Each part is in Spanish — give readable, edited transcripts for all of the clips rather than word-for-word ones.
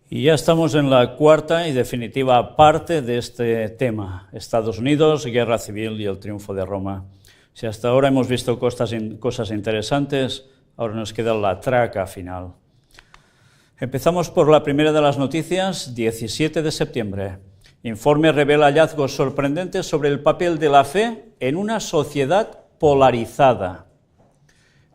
Y ya estamos en la cuarta y definitiva parte de este tema, Estados Unidos, guerra civil y el triunfo de Roma. Si hasta ahora hemos visto cosas interesantes, ahora nos queda la traca final. Empezamos por la primera de las noticias, 17 de septiembre. Informe revela hallazgos sorprendentes sobre el papel de la fe en una sociedad polarizada.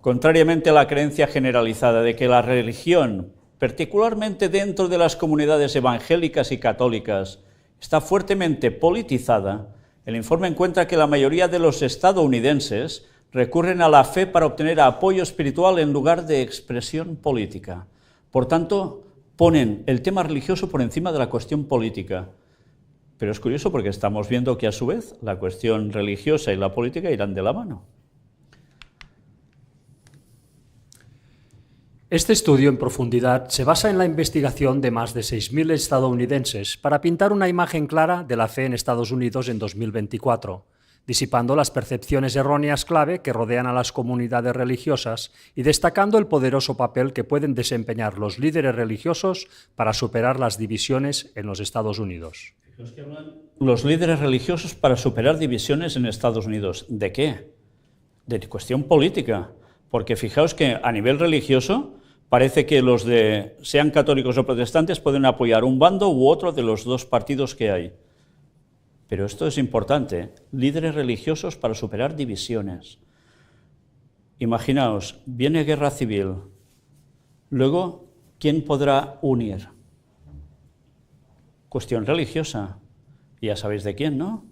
Contrariamente a la creencia generalizada de que la religión, particularmente dentro de las comunidades evangélicas y católicas, está fuertemente politizada, el informe encuentra que la mayoría de los estadounidenses recurren a la fe para obtener apoyo espiritual en lugar de expresión política. Por tanto, ponen el tema religioso por encima de la cuestión política. Pero es curioso porque estamos viendo que a su vez la cuestión religiosa y la política irán de la mano. Este estudio en profundidad se basa en la investigación de más de 6.000 estadounidenses para pintar una imagen clara de la fe en Estados Unidos en 2024, disipando las percepciones erróneas clave que rodean a las comunidades religiosas y destacando el poderoso papel que pueden desempeñar los líderes religiosos para superar las divisiones en los Estados Unidos. Los líderes religiosos para superar divisiones en Estados Unidos. ¿De qué? De cuestión política. Porque fijaos que a nivel religioso parece que los sean católicos o protestantes, pueden apoyar un bando u otro de los dos partidos que hay. Pero esto es importante, líderes religiosos para superar divisiones. Imaginaos, viene guerra civil, luego, ¿quién podrá unir? Cuestión religiosa, ya sabéis de quién, ¿no?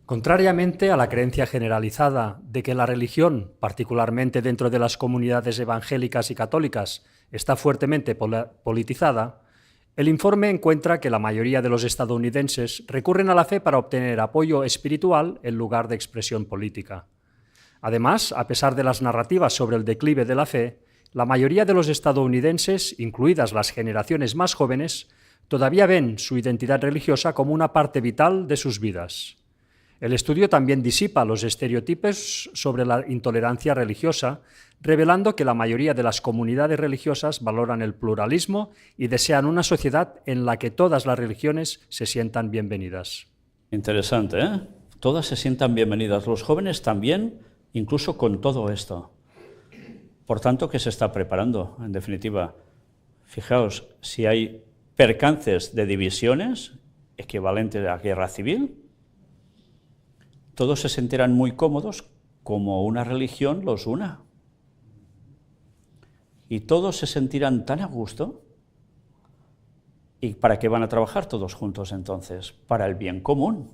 Contrariamente a la creencia generalizada de que la religión, particularmente dentro de las comunidades evangélicas y católicas, está fuertemente politizada, el informe encuentra que la mayoría de los estadounidenses recurren a la fe para obtener apoyo espiritual en lugar de expresión política. Además, a pesar de las narrativas sobre el declive de la fe, la mayoría de los estadounidenses, incluidas las generaciones más jóvenes, todavía ven su identidad religiosa como una parte vital de sus vidas. El estudio también disipa los estereotipos sobre la intolerancia religiosa, revelando que la mayoría de las comunidades religiosas valoran el pluralismo y desean una sociedad en la que todas las religiones se sientan bienvenidas. Interesante, ¿eh? Todas se sientan bienvenidas, los jóvenes también, incluso con todo esto. Por tanto, ¿qué se está preparando? En definitiva, fijaos, si hay percances de divisiones equivalentes a guerra civil, todos se sentirán muy cómodos como una religión los una. Y todos se sentirán tan a gusto. ¿Y para qué van a trabajar todos juntos entonces? Para el bien común.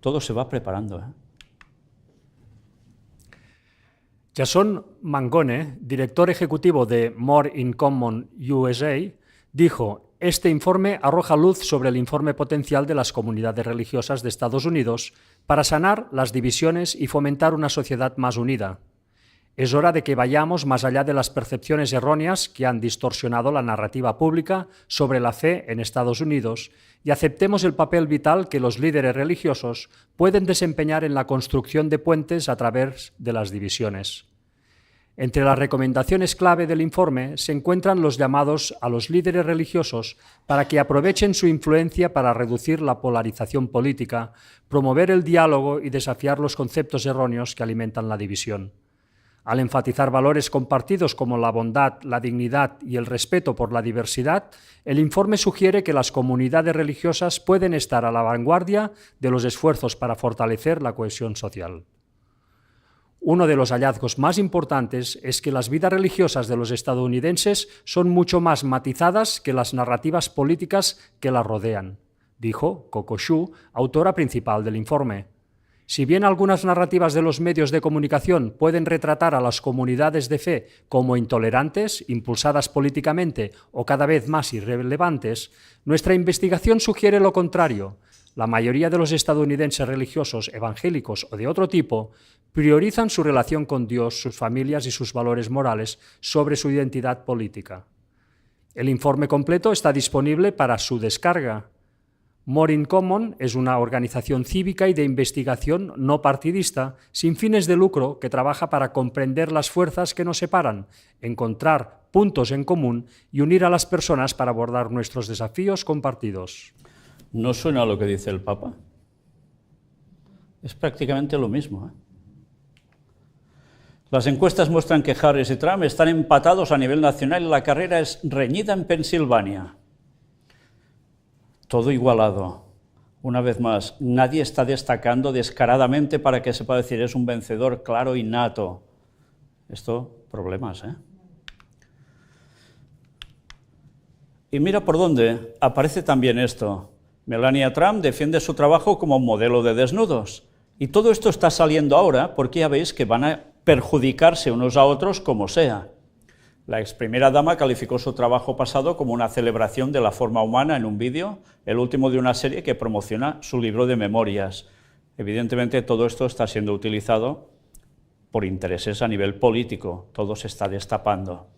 Todo se va preparando, ¿eh? Jason Mangone, director ejecutivo de More in Common USA, dijo: este informe arroja luz sobre el informe potencial de las comunidades religiosas de Estados Unidos para sanar las divisiones y fomentar una sociedad más unida. Es hora de que vayamos más allá de las percepciones erróneas que han distorsionado la narrativa pública sobre la fe en Estados Unidos y aceptemos el papel vital que los líderes religiosos pueden desempeñar en la construcción de puentes a través de las divisiones. Entre las recomendaciones clave del informe se encuentran los llamados a los líderes religiosos para que aprovechen su influencia para reducir la polarización política, promover el diálogo y desafiar los conceptos erróneos que alimentan la división. Al enfatizar valores compartidos como la bondad, la dignidad y el respeto por la diversidad, el informe sugiere que las comunidades religiosas pueden estar a la vanguardia de los esfuerzos para fortalecer la cohesión social. Uno de los hallazgos más importantes es que las vidas religiosas de los estadounidenses son mucho más matizadas que las narrativas políticas que las rodean, dijo Coco Shu, autora principal del informe. Si bien algunas narrativas de los medios de comunicación pueden retratar a las comunidades de fe como intolerantes, impulsadas políticamente o cada vez más irrelevantes, nuestra investigación sugiere lo contrario. La mayoría de los estadounidenses religiosos, evangélicos o de otro tipo priorizan su relación con Dios, sus familias y sus valores morales sobre su identidad política. El informe completo está disponible para su descarga. More in Common es una organización cívica y de investigación no partidista, sin fines de lucro, que trabaja para comprender las fuerzas que nos separan, encontrar puntos en común y unir a las personas para abordar nuestros desafíos compartidos. ¿No suena a lo que dice el Papa? Es prácticamente lo mismo, ¿eh? Las encuestas muestran que Harris y Trump están empatados a nivel nacional y la carrera es reñida en Pensilvania. Todo igualado. Una vez más, nadie está destacando descaradamente para que se pueda decir es un vencedor claro y nato. Esto, problemas, ¿eh? Y mira por dónde aparece también esto. Melania Trump defiende su trabajo como modelo de desnudos. Y todo esto está saliendo ahora porque ya veis que van a perjudicarse unos a otros como sea. La ex primera dama calificó su trabajo pasado como una celebración de la forma humana en un vídeo, el último de una serie que promociona su libro de memorias. Evidentemente todo esto está siendo utilizado por intereses a nivel político, todo se está destapando.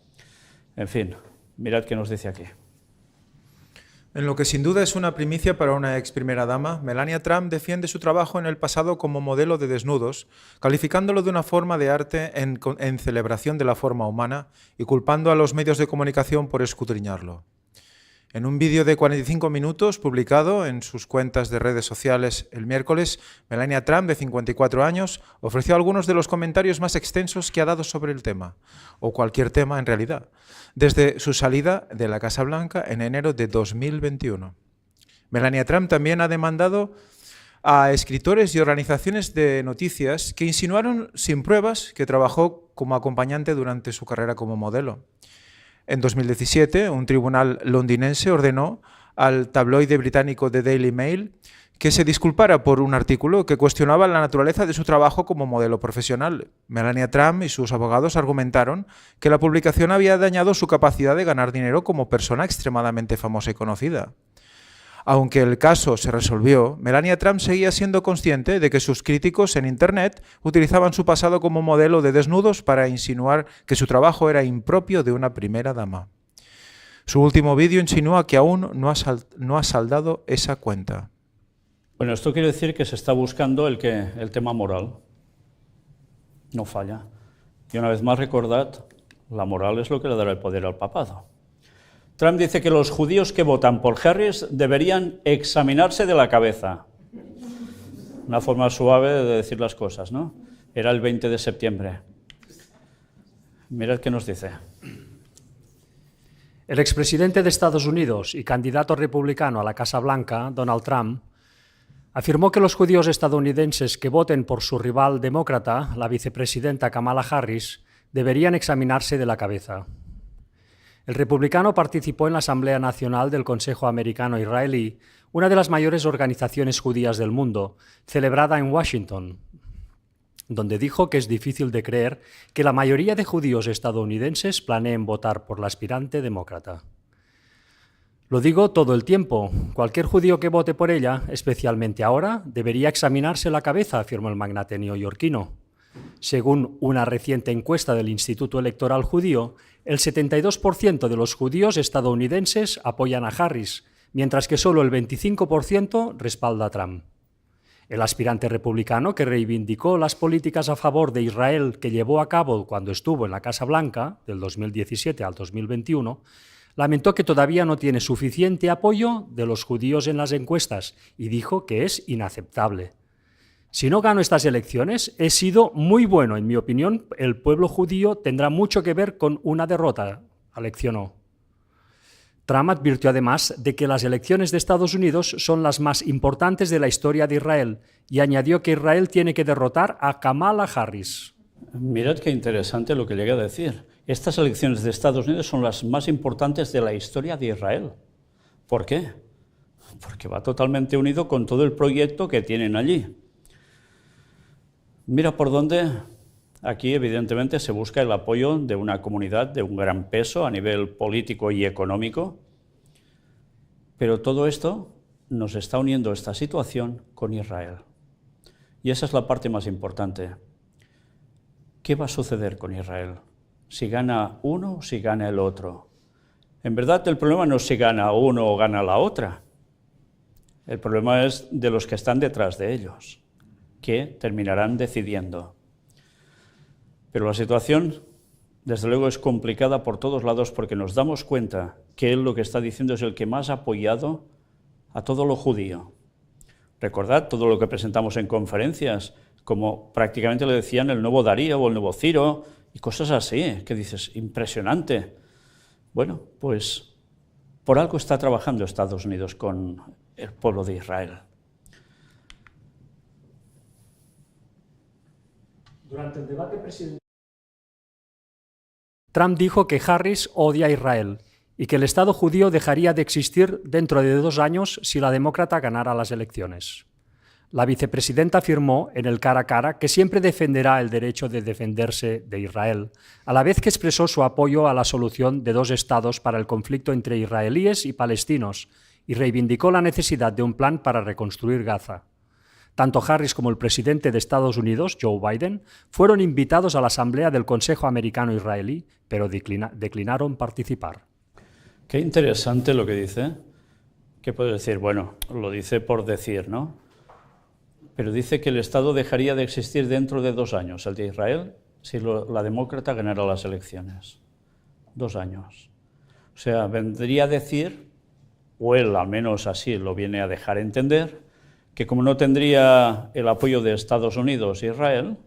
En fin, mirad qué nos dice aquí. En lo que sin duda es una primicia para una ex primera dama, Melania Trump defiende su trabajo en el pasado como modelo de desnudos, calificándolo de una forma de arte en celebración de la forma humana y culpando a los medios de comunicación por escudriñarlo. En un vídeo de 45 minutos publicado en sus cuentas de redes sociales el miércoles, Melania Trump, de 54 años, ofreció algunos de los comentarios más extensos que ha dado sobre el tema, o cualquier tema en realidad, desde su salida de la Casa Blanca en enero de 2021. Melania Trump también ha demandado a escritores y organizaciones de noticias que insinuaron sin pruebas que trabajó como acompañante durante su carrera como modelo. En 2017, un tribunal londinense ordenó al tabloide británico The Daily Mail que se disculpara por un artículo que cuestionaba la naturaleza de su trabajo como modelo profesional. Melania Trump y sus abogados argumentaron que la publicación había dañado su capacidad de ganar dinero como persona extremadamente famosa y conocida. Aunque el caso se resolvió, Melania Trump seguía siendo consciente de que sus críticos en Internet utilizaban su pasado como modelo de desnudos para insinuar que su trabajo era impropio de una primera dama. Su último vídeo insinúa que aún no ha saldado esa cuenta. Bueno, esto quiere decir que se está buscando el tema moral. No falla. Y una vez más recordad, la moral es lo que le dará el poder al papado. Trump dice que los judíos que votan por Harris deberían examinarse de la cabeza. Una forma suave de decir las cosas, ¿no? Era el 20 de septiembre. Mirad qué nos dice. El expresidente de Estados Unidos y candidato republicano a la Casa Blanca, Donald Trump, afirmó que los judíos estadounidenses que voten por su rival demócrata, la vicepresidenta Kamala Harris, deberían examinarse de la cabeza. El republicano participó en la Asamblea Nacional del Consejo Americano-Israelí, una de las mayores organizaciones judías del mundo, celebrada en Washington, donde dijo que es difícil de creer que la mayoría de judíos estadounidenses planeen votar por la aspirante demócrata. Lo digo todo el tiempo, cualquier judío que vote por ella, especialmente ahora, debería examinarse la cabeza, afirmó el magnate neoyorquino. Según una reciente encuesta del Instituto Electoral Judío, el 72% de los judíos estadounidenses apoyan a Harris, mientras que solo el 25% respalda a Trump. El aspirante republicano, que reivindicó las políticas a favor de Israel que llevó a cabo cuando estuvo en la Casa Blanca, del 2017 al 2021, lamentó que todavía no tiene suficiente apoyo de los judíos en las encuestas y dijo que es inaceptable. Si no gano estas elecciones, he sido muy bueno, en mi opinión, el pueblo judío tendrá mucho que ver con una derrota, aleccionó. Trump advirtió además de que las elecciones de Estados Unidos son las más importantes de la historia de Israel y añadió que Israel tiene que derrotar a Kamala Harris. Mirad qué interesante lo que llega a decir. Estas elecciones de Estados Unidos son las más importantes de la historia de Israel. ¿Por qué? Porque va totalmente unido con todo el proyecto que tienen allí. Mira por dónde aquí evidentemente se busca el apoyo de una comunidad de un gran peso a nivel político y económico, pero todo esto nos está uniendo esta situación con Israel. Y esa es la parte más importante. ¿Qué va a suceder con Israel? Si gana uno o si gana el otro. En verdad el problema no es si gana uno o gana la otra. El problema es de los que están detrás de ellos, que terminarán decidiendo. Pero la situación, desde luego, es complicada por todos lados porque nos damos cuenta que él lo que está diciendo es el que más ha apoyado a todo lo judío. Recordad todo lo que presentamos en conferencias, como prácticamente le decían el nuevo Darío o el nuevo Ciro, y cosas así, que dices, impresionante. Bueno, pues por algo está trabajando Estados Unidos con el pueblo de Israel. Durante el debate presidencial, Trump dijo que Harris odia a Israel y que el Estado judío dejaría de existir dentro de 2 años si la demócrata ganara las elecciones. La vicepresidenta afirmó en el cara a cara que siempre defenderá el derecho de defenderse de Israel, a la vez que expresó su apoyo a la solución de 2 estados para el conflicto entre israelíes y palestinos y reivindicó la necesidad de un plan para reconstruir Gaza. Tanto Harris como el presidente de Estados Unidos, Joe Biden, fueron invitados a la Asamblea del Consejo Americano-Israelí, pero declinaron participar. Qué interesante lo que dice. ¿Qué puedes decir? Bueno, lo dice por decir, ¿no? Pero dice que el Estado dejaría de existir dentro de 2 años, el de Israel, si la demócrata ganara las elecciones. 2 años. O sea, vendría a decir, o él al menos así lo viene a dejar entender, que como no tendría el apoyo de Estados Unidos e Israel,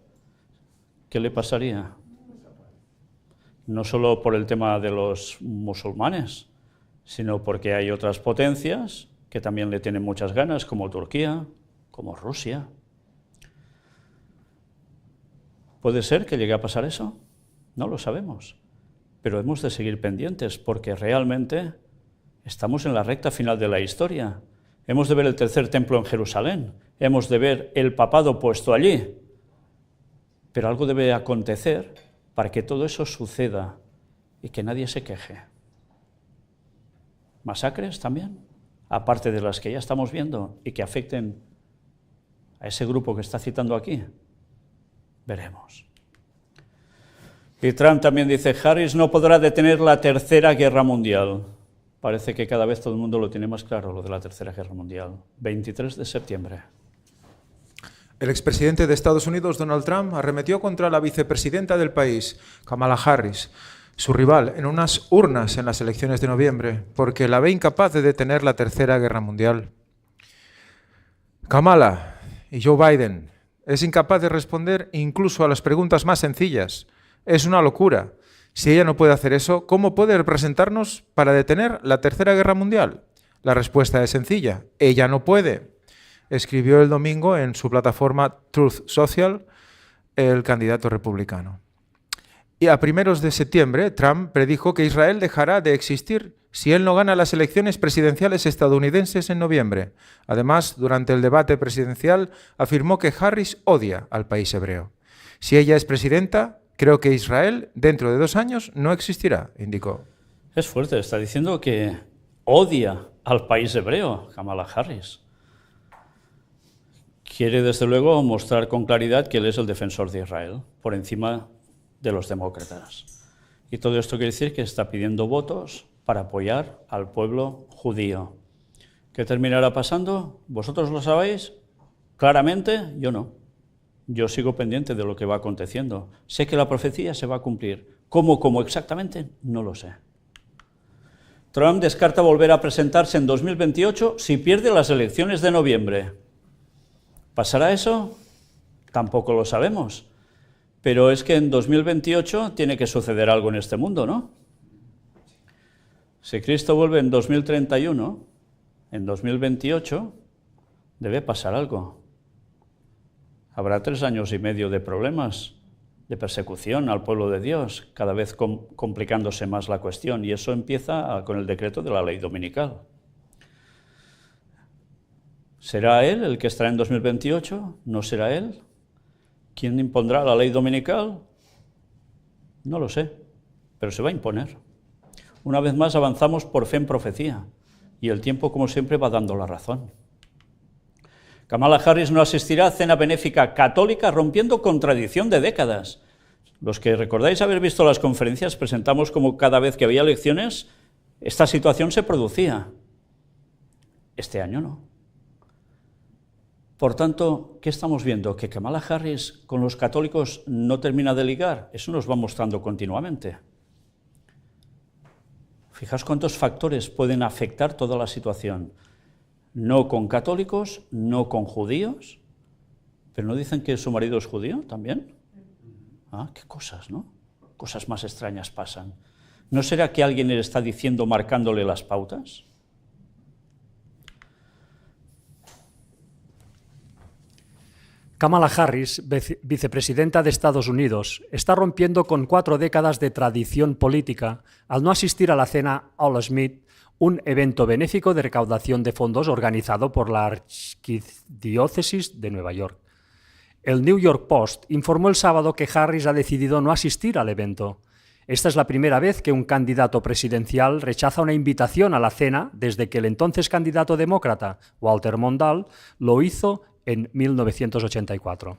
¿qué le pasaría? No solo por el tema de los musulmanes, sino porque hay otras potencias que también le tienen muchas ganas, como Turquía, como Rusia. ¿Puede ser que llegue a pasar eso? No lo sabemos, pero hemos de seguir pendientes porque realmente estamos en la recta final de la historia. Hemos de ver el tercer templo en Jerusalén, hemos de ver el papado puesto allí, pero algo debe acontecer para que todo eso suceda y que nadie se queje. ¿Masacres también? Aparte de las que ya estamos viendo y que afecten a ese grupo que está citando aquí. Veremos. Y Trump también dice, Harris no podrá detener la Tercera Guerra Mundial. Parece que cada vez todo el mundo lo tiene más claro, lo de la Tercera Guerra Mundial. 23 de septiembre. El expresidente de Estados Unidos, Donald Trump, arremetió contra la vicepresidenta del país, Kamala Harris, su rival, en unas urnas en las elecciones de noviembre, porque la ve incapaz de detener la Tercera Guerra Mundial. Kamala y Joe Biden es incapaz de responder incluso a las preguntas más sencillas. Es una locura. Si ella no puede hacer eso, ¿cómo puede representarnos para detener la Tercera Guerra Mundial? La respuesta es sencilla. Ella no puede. Escribió el domingo en su plataforma Truth Social el candidato republicano. Y a primeros de septiembre, Trump predijo que Israel dejará de existir si él no gana las elecciones presidenciales estadounidenses en noviembre. Además, durante el debate presidencial, afirmó que Harris odia al país hebreo. Si ella es presidenta, creo que Israel, dentro de 2 años, no existirá, indicó. Es fuerte, está diciendo que odia al país hebreo, Kamala Harris. Quiere, desde luego, mostrar con claridad que él es el defensor de Israel, por encima de los demócratas. Y todo esto quiere decir que está pidiendo votos para apoyar al pueblo judío. ¿Qué terminará pasando? ¿Vosotros lo sabéis? Claramente, yo no. Yo sigo pendiente de lo que va aconteciendo. Sé que la profecía se va a cumplir. ¿Cómo exactamente? No lo sé. Trump descarta volver a presentarse en 2028 si pierde las elecciones de noviembre. ¿Pasará eso? Tampoco lo sabemos. Pero es que en 2028 tiene que suceder algo en este mundo, ¿no? Si Cristo vuelve en 2031, en 2028 debe pasar algo. Habrá 3 años y medio de problemas, de persecución al pueblo de Dios, cada vez complicándose más la cuestión, y eso empieza con el decreto de la ley dominical. ¿Será él el que estará en 2028? ¿No será él? ¿Quién impondrá la ley dominical? No lo sé, pero se va a imponer. Una vez más avanzamos por fe en profecía, y el tiempo, como siempre, va dando la razón. Kamala Harris no asistirá a cena benéfica católica, rompiendo con tradición de décadas. Los que recordáis haber visto las conferencias, presentamos como cada vez que había elecciones, esta situación se producía. Este año no. Por tanto, ¿qué estamos viendo? Que Kamala Harris con los católicos no termina de ligar. Eso nos va mostrando continuamente. Fijaos cuántos factores pueden afectar toda la situación. No con católicos, no con judíos, pero ¿no dicen que su marido es judío también? Ah, qué cosas, ¿no? Cosas más extrañas pasan. ¿No será que alguien le está diciendo, marcándole las pautas? Kamala Harris, vicepresidenta de Estados Unidos, está rompiendo con 4 décadas de tradición política al no asistir a la cena All Smith, un evento benéfico de recaudación de fondos organizado por la Arquidiócesis de Nueva York. El New York Post informó el sábado que Harris ha decidido no asistir al evento. Esta es la primera vez que un candidato presidencial rechaza una invitación a la cena desde que el entonces candidato demócrata, Walter Mondale, lo hizo en 1984.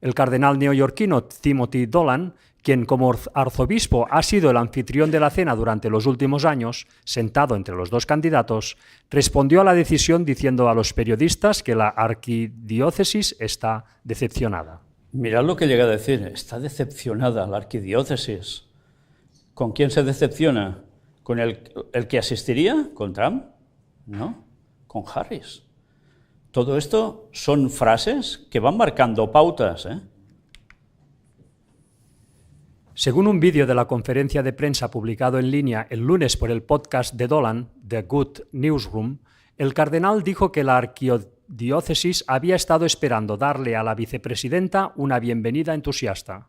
El cardenal neoyorquino Timothy Dolan, quien como arzobispo ha sido el anfitrión de la cena durante los últimos años, sentado entre los dos candidatos, respondió a la decisión diciendo a los periodistas que la arquidiócesis está decepcionada. Mirad lo que llega a decir, está decepcionada la arquidiócesis. ¿Con quién se decepciona? ¿Con el que asistiría? ¿Con Trump? No, con Harris. Todo esto son frases que van marcando pautas, ¿eh? Según un vídeo de la conferencia de prensa publicado en línea el lunes por el podcast de Dolan, The Good Newsroom, el cardenal dijo que la arquidiócesis había estado esperando darle a la vicepresidenta una bienvenida entusiasta.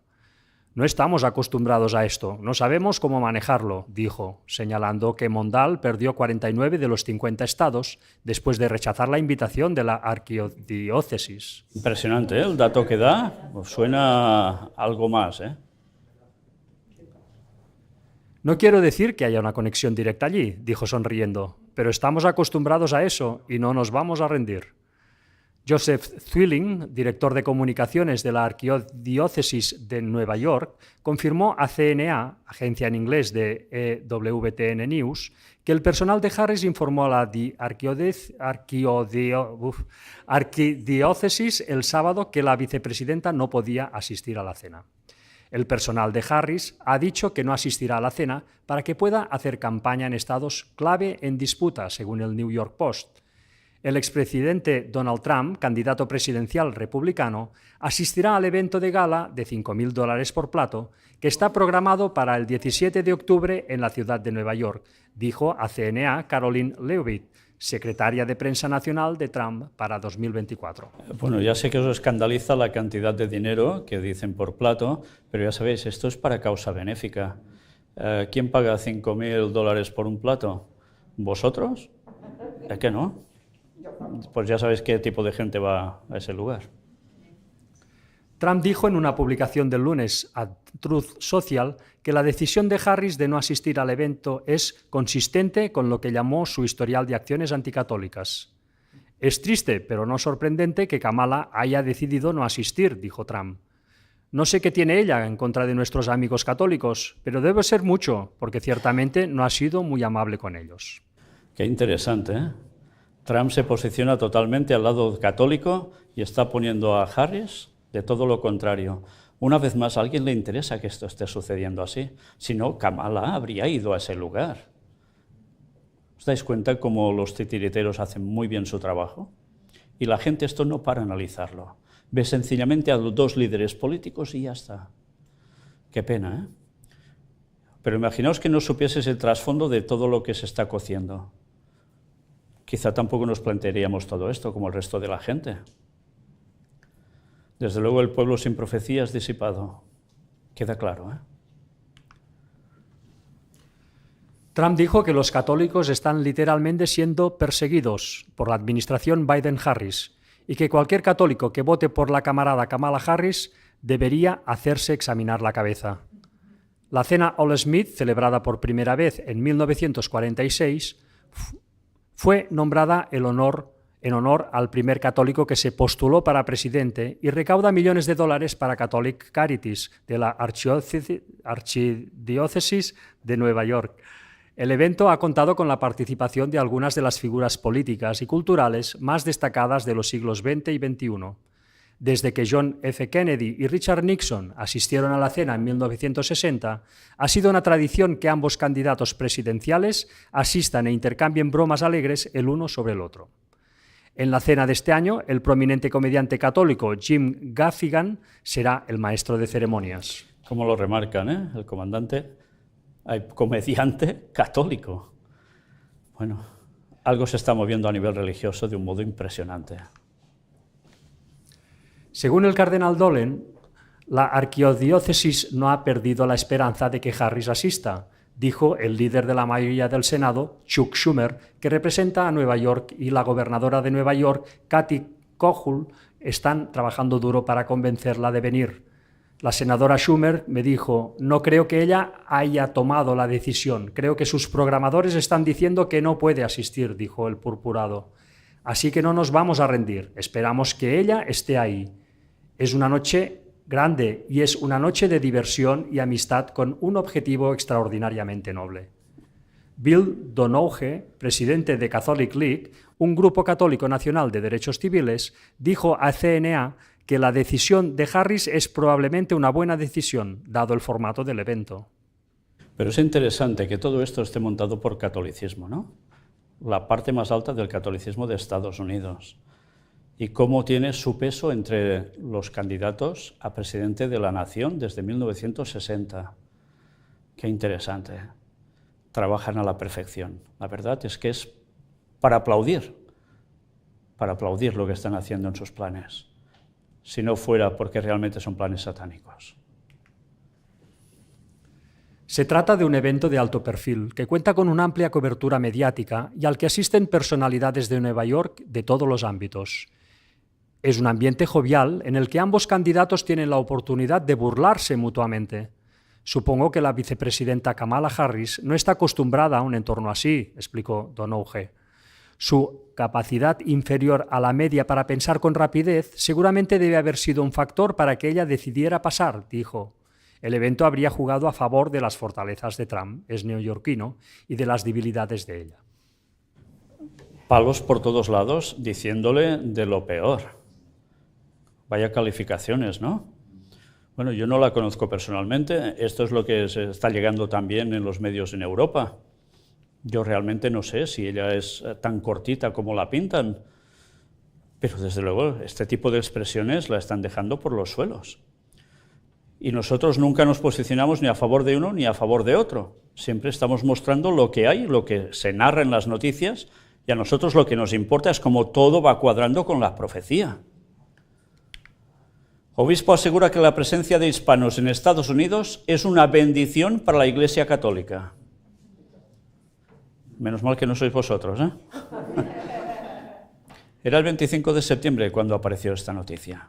No estamos acostumbrados a esto, no sabemos cómo manejarlo, dijo, señalando que Mondale perdió 49 de los 50 estados después de rechazar la invitación de la arquidiócesis. Impresionante, ¿eh? El dato que da suena algo más, ¿eh? No quiero decir que haya una conexión directa allí, dijo sonriendo, pero estamos acostumbrados a eso y no nos vamos a rendir. Joseph Zwilling, director de comunicaciones de la Arquidiócesis de Nueva York, confirmó a CNA, agencia en inglés de EWTN News, que el personal de Harris informó a la arquidiócesis el sábado que la vicepresidenta no podía asistir a la cena. El personal de Harris ha dicho que no asistirá a la cena para que pueda hacer campaña en estados clave en disputa, según el New York Post. El expresidente Donald Trump, candidato presidencial republicano, asistirá al evento de gala de $5.000 por plato que está programado para el 17 de octubre en la ciudad de Nueva York, dijo a CNA Caroline Leavitt, secretaria de prensa nacional de Trump para 2024. Bueno, ya sé que os escandaliza la cantidad de dinero que dicen por plato, pero ya sabéis, esto es para causa benéfica. ¿Quién paga $5.000 por un plato? ¿Vosotros? ¿Es que no? Pues ya sabéis qué tipo de gente va a ese lugar. Trump dijo en una publicación del lunes a Truth Social que la decisión de Harris de no asistir al evento es consistente con lo que llamó su historial de acciones anticatólicas. Es triste, pero no sorprendente que Kamala haya decidido no asistir, dijo Trump. No sé qué tiene ella en contra de nuestros amigos católicos, pero debe ser mucho, porque ciertamente no ha sido muy amable con ellos. Qué interesante, ¿eh? Trump se posiciona totalmente al lado católico y está poniendo a Harris de todo lo contrario. Una vez más, ¿a alguien le interesa que esto esté sucediendo así? Si no, Kamala habría ido a ese lugar. ¿Os dais cuenta cómo los titiriteros hacen muy bien su trabajo? Y la gente esto no para analizarlo. Ve sencillamente a los dos líderes políticos y ya está. Qué pena, ¿eh? Pero imaginaos que no supieses el trasfondo de todo lo que se está cociendo. Quizá tampoco nos plantearíamos todo esto como el resto de la gente. Desde luego el pueblo sin profecía es disipado. Queda claro, ¿eh? Trump dijo que los católicos están literalmente siendo perseguidos por la administración Biden-Harris y que cualquier católico que vote por la camarada Kamala Harris debería hacerse examinar la cabeza. La cena All Smith, celebrada por primera vez en 1946, fue nombrada en honor al primer católico que se postuló para presidente y recauda millones de dólares para Catholic Charities de la Archidiócesis de Nueva York. El evento ha contado con la participación de algunas de las figuras políticas y culturales más destacadas de los siglos XX y XXI. Desde que John F. Kennedy y Richard Nixon asistieron a la cena en 1960, ha sido una tradición que ambos candidatos presidenciales asistan e intercambien bromas alegres el uno sobre el otro. En la cena de este año, el prominente comediante católico Jim Gaffigan será el maestro de ceremonias. Como lo remarcan, el comediante católico. Bueno, algo se está moviendo a nivel religioso de un modo impresionante. Según el cardenal Dolan, la arquidiócesis no ha perdido la esperanza de que Harris asista, dijo el líder de la mayoría del Senado, Chuck Schumer, que representa a Nueva York, y la gobernadora de Nueva York, Kathy Hochul, están trabajando duro para convencerla de venir. La senadora Schumer me dijo: no creo que ella haya tomado la decisión, creo que sus programadores están diciendo que no puede asistir, dijo el purpurado. Así que no nos vamos a rendir, esperamos que ella esté ahí. Es una noche grande y es una noche de diversión y amistad con un objetivo extraordinariamente noble. Bill Donoghue, presidente de Catholic League, un grupo católico nacional de derechos civiles, dijo a CNA que la decisión de Harris es probablemente una buena decisión, dado el formato del evento. Pero es interesante que todo esto esté montado por catolicismo, ¿no? La parte más alta del catolicismo de Estados Unidos. Y cómo tiene su peso entre los candidatos a presidente de la nación desde 1960. Qué interesante. Trabajan a la perfección. La verdad es que es para aplaudir lo que están haciendo en sus planes, si no fuera porque realmente son planes satánicos. Se trata de un evento de alto perfil que cuenta con una amplia cobertura mediática y al que asisten personalidades de Nueva York de todos los ámbitos. Es un ambiente jovial en el que ambos candidatos tienen la oportunidad de burlarse mutuamente. Supongo que la vicepresidenta Kamala Harris no está acostumbrada a un entorno así, explicó Donoghue. Su capacidad inferior a la media para pensar con rapidez seguramente debe haber sido un factor para que ella decidiera pasar, dijo. El evento habría jugado a favor de las fortalezas de Trump, es neoyorquino, y de las debilidades de ella. Palos por todos lados diciéndole de lo peor. Vaya calificaciones, ¿no? Bueno, yo no la conozco personalmente, esto es lo que se está llegando también en los medios en Europa. Yo realmente no sé si ella es tan cortita como la pintan, pero desde luego este tipo de expresiones la están dejando por los suelos. Y nosotros nunca nos posicionamos ni a favor de uno ni a favor de otro. Siempre estamos mostrando lo que hay, lo que se narra en las noticias, y a nosotros lo que nos importa es cómo todo va cuadrando con la profecía. Obispo asegura que la presencia de hispanos en Estados Unidos es una bendición para la Iglesia Católica. Menos mal que no sois vosotros, ¿eh? Era el 25 de septiembre cuando apareció esta noticia.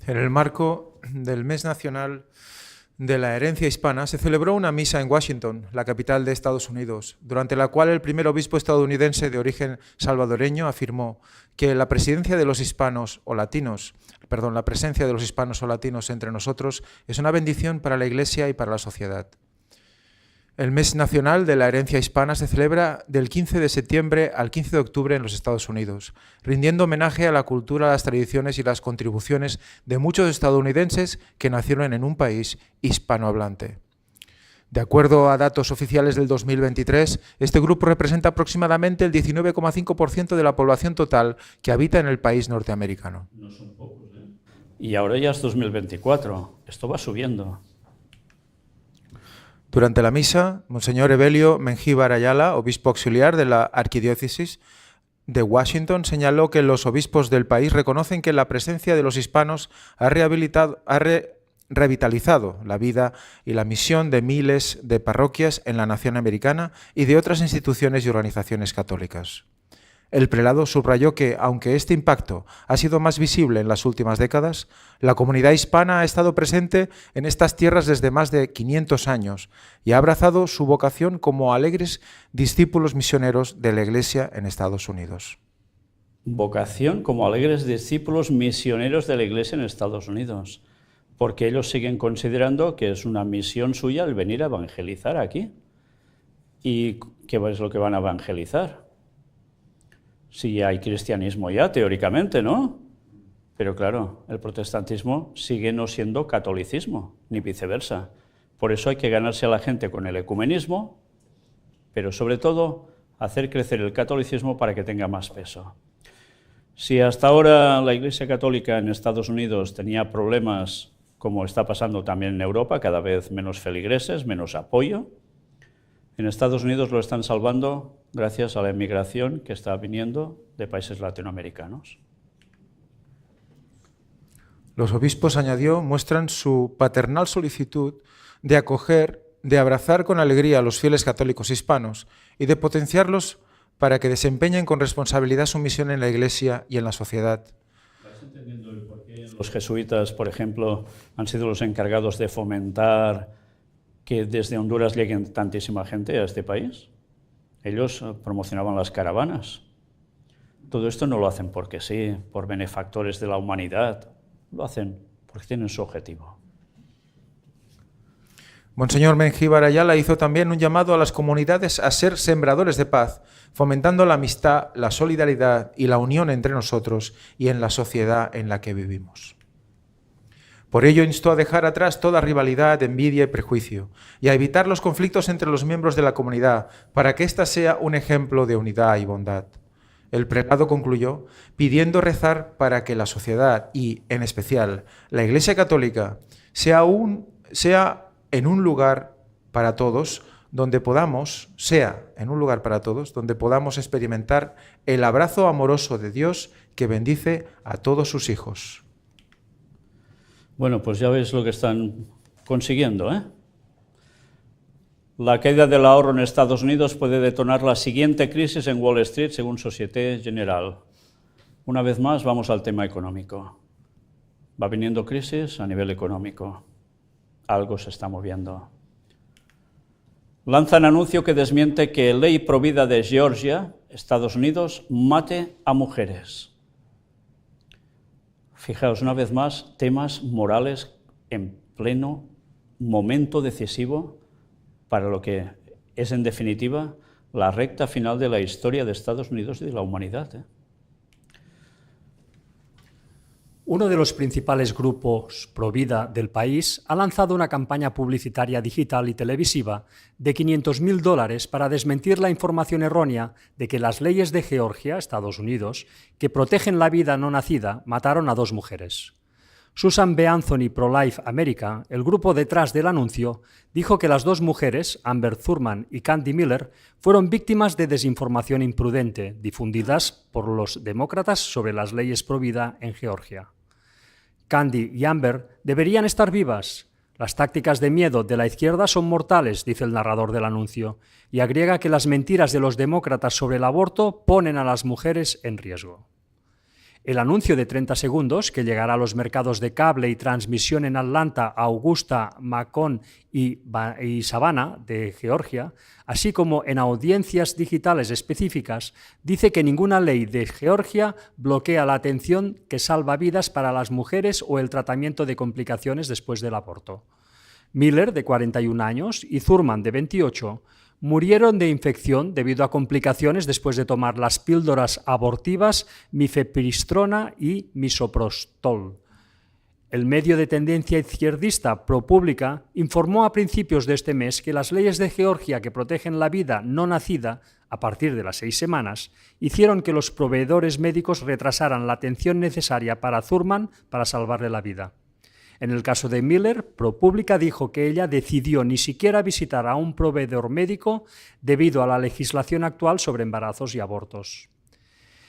En el marco del Mes Nacional de la Herencia Hispana se celebró una misa en Washington, la capital de Estados Unidos, durante la cual el primer obispo estadounidense de origen salvadoreño afirmó que la presencia de los hispanos o latinos entre nosotros es una bendición para la Iglesia y para la sociedad. El Mes Nacional de la Herencia Hispana se celebra del 15 de septiembre al 15 de octubre en los Estados Unidos, rindiendo homenaje a la cultura, las tradiciones y las contribuciones de muchos estadounidenses que nacieron en un país hispanohablante. De acuerdo a datos oficiales del 2023, este grupo representa aproximadamente el 19,5% de la población total que habita en el país norteamericano. No son pocos, ¿eh? Y ahora ya es 2024, esto va subiendo. Durante la misa, Monseñor Evelio Mengíbar Ayala, obispo auxiliar de la Arquidiócesis de Washington, señaló que los obispos del país reconocen que la presencia de los hispanos ha revitalizado la vida y la misión de miles de parroquias en la nación americana y de otras instituciones y organizaciones católicas. El prelado subrayó que, aunque este impacto ha sido más visible en las últimas décadas, la comunidad hispana ha estado presente en estas tierras desde más de 500 años y ha abrazado su vocación como alegres discípulos misioneros de la Iglesia en Estados Unidos. Vocación como alegres discípulos misioneros de la Iglesia en Estados Unidos. porque ellos siguen considerando que es una misión suya el venir a evangelizar aquí. ¿Y qué es lo que van a evangelizar? Si hay cristianismo ya, teóricamente, ¿no? Pero claro, el protestantismo sigue no siendo catolicismo, ni viceversa. Por eso hay que ganarse a la gente con el ecumenismo, pero sobre todo hacer crecer el catolicismo para que tenga más peso. Si hasta ahora la Iglesia Católica en Estados Unidos tenía problemas, como está pasando también en Europa, cada vez menos feligreses, menos apoyo, en Estados Unidos lo están salvando gracias a la inmigración que está viniendo de países latinoamericanos. Los obispos, añadió, muestran su paternal solicitud de acoger, de abrazar con alegría a los fieles católicos hispanos y de potenciarlos para que desempeñen con responsabilidad su misión en la Iglesia y en la sociedad. ¿Estás entendiendo el por qué los jesuitas, por ejemplo, han sido los encargados de fomentar que desde Honduras lleguen tantísima gente a este país? Ellos promocionaban las caravanas. Todo esto no lo hacen porque sí, por benefactores de la humanidad. Lo hacen porque tienen su objetivo. Monseñor Mengíbar Ayala hizo también un llamado a las comunidades a ser sembradores de paz, fomentando la amistad, la solidaridad y la unión entre nosotros y en la sociedad en la que vivimos. Por ello instó a dejar atrás toda rivalidad, envidia y prejuicio, y a evitar los conflictos entre los miembros de la comunidad, para que ésta sea un ejemplo de unidad y bondad. El prelado concluyó pidiendo rezar para que la sociedad y, en especial, la Iglesia Católica sea en un lugar para todos donde podamos experimentar el abrazo amoroso de Dios que bendice a todos sus hijos. Bueno, pues ya veis lo que están consiguiendo, ¿eh? La caída del ahorro en Estados Unidos puede detonar la siguiente crisis en Wall Street, según Société Générale. Una vez más, vamos al tema económico. Va viniendo crisis a nivel económico. Algo se está moviendo. Lanzan anuncio que desmiente que ley provida de Georgia, Estados Unidos, mate a mujeres. Fijaos, una vez más, temas morales en pleno momento decisivo para lo que es, en definitiva, la recta final de la historia de Estados Unidos y de la humanidad, ¿eh? Uno de los principales grupos pro-vida del país ha lanzado una campaña publicitaria digital y televisiva de $500.000 para desmentir la información errónea de que las leyes de Georgia, Estados Unidos, que protegen la vida no nacida, mataron a 2 mujeres. Susan B. Anthony Pro-Life America, el grupo detrás del anuncio, dijo que las 2 mujeres, Amber Thurman y Candy Miller, fueron víctimas de desinformación imprudente difundidas por los demócratas sobre las leyes pro-vida en Georgia. Candy y Amber deberían estar vivas. Las tácticas de miedo de la izquierda son mortales, dice el narrador del anuncio, y agrega que las mentiras de los demócratas sobre el aborto ponen a las mujeres en riesgo. El anuncio de 30 segundos, que llegará a los mercados de cable y transmisión en Atlanta, Augusta, Macon y Savannah, de Georgia, así como en audiencias digitales específicas, dice que ninguna ley de Georgia bloquea la atención que salva vidas para las mujeres o el tratamiento de complicaciones después del aborto. Miller, de 41 años, y Thurman, de 28, murieron de infección debido a complicaciones después de tomar las píldoras abortivas mifepristrona y misoprostol. El medio de tendencia izquierdista ProPublica informó a principios de este mes que las leyes de Georgia que protegen la vida no nacida a partir de las 6 semanas hicieron que los proveedores médicos retrasaran la atención necesaria para Thurman para salvarle la vida. En el caso de Miller, ProPublica dijo que ella decidió ni siquiera visitar a un proveedor médico debido a la legislación actual sobre embarazos y abortos.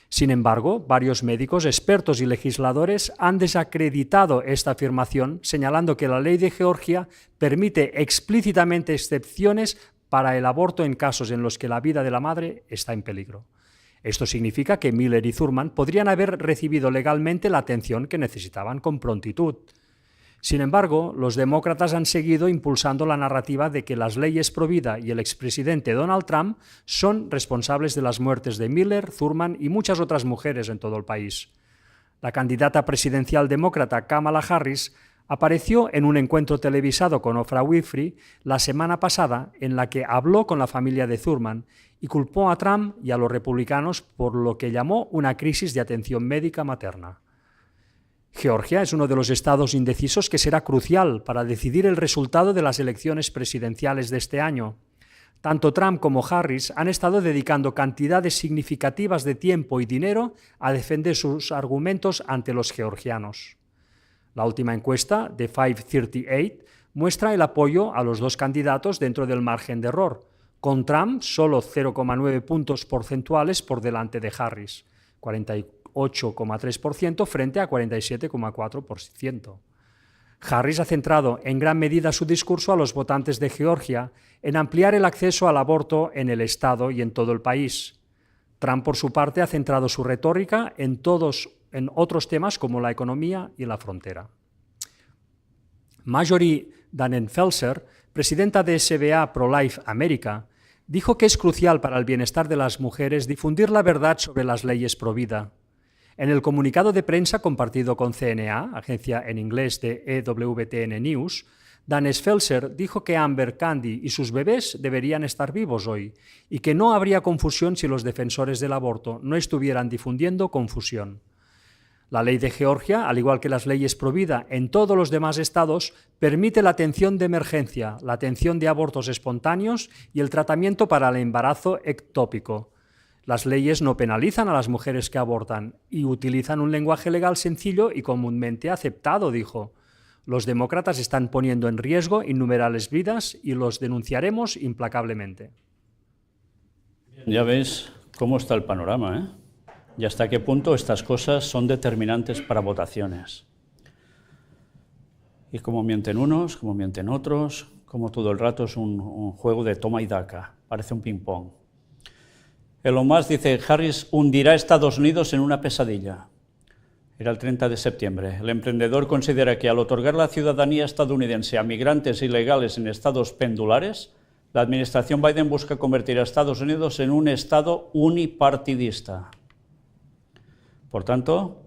Sin embargo, varios médicos, expertos y legisladores han desacreditado esta afirmación, señalando que la ley de Georgia permite explícitamente excepciones para el aborto en casos en los que la vida de la madre está en peligro. Esto significa que Miller y Thurman podrían haber recibido legalmente la atención que necesitaban con prontitud. Sin embargo, los demócratas han seguido impulsando la narrativa de que las leyes pro-vida y el expresidente Donald Trump son responsables de las muertes de Miller, Thurman y muchas otras mujeres en todo el país. La candidata presidencial demócrata Kamala Harris Apareció en un encuentro televisado con Oprah Winfrey la semana pasada en la que habló con la familia de Thurman y culpó a Trump y a los republicanos por lo que llamó una crisis de atención médica materna. Georgia es uno de los estados indecisos que será crucial para decidir el resultado de las elecciones presidenciales de este año. Tanto Trump como Harris han estado dedicando cantidades significativas de tiempo y dinero a defender sus argumentos ante los georgianos. La última encuesta, de 538, muestra el apoyo a los dos candidatos dentro del margen de error, con Trump solo 0,9 puntos porcentuales por delante de Harris, 48,3% frente a 47,4%. Harris ha centrado en gran medida su discurso a los votantes de Georgia en ampliar el acceso al aborto en el estado y en todo el país. Trump, por su parte, ha centrado su retórica en otros temas como la economía y la frontera. Marjorie Dannenfelser, presidenta de SBA Pro-Life America, dijo que es crucial para el bienestar de las mujeres difundir la verdad sobre las leyes pro-vida. En el comunicado de prensa compartido con CNA, agencia en inglés de EWTN News, Dannenfelser dijo que Amber Candy y sus bebés deberían estar vivos hoy y que no habría confusión si los defensores del aborto no estuvieran difundiendo confusión. La ley de Georgia, al igual que las leyes pro-vida en todos los demás estados, permite la atención de emergencia, la atención de abortos espontáneos y el tratamiento para el embarazo ectópico. Las leyes no penalizan a las mujeres que abortan y utilizan un lenguaje legal sencillo y comúnmente aceptado, dijo. Los demócratas están poniendo en riesgo innumerables vidas y los denunciaremos implacablemente. Ya ves cómo está el panorama, ¿eh? Y hasta qué punto estas cosas son determinantes para votaciones. Y cómo mienten unos, cómo mienten otros, como todo el rato es un juego de toma y daca, parece un ping-pong. Elon Musk dice, Harris hundirá a Estados Unidos en una pesadilla. Era el 30 de septiembre. El emprendedor considera que al otorgar la ciudadanía estadounidense a migrantes ilegales en estados pendulares, la administración Biden busca convertir a Estados Unidos en un estado unipartidista. Por tanto,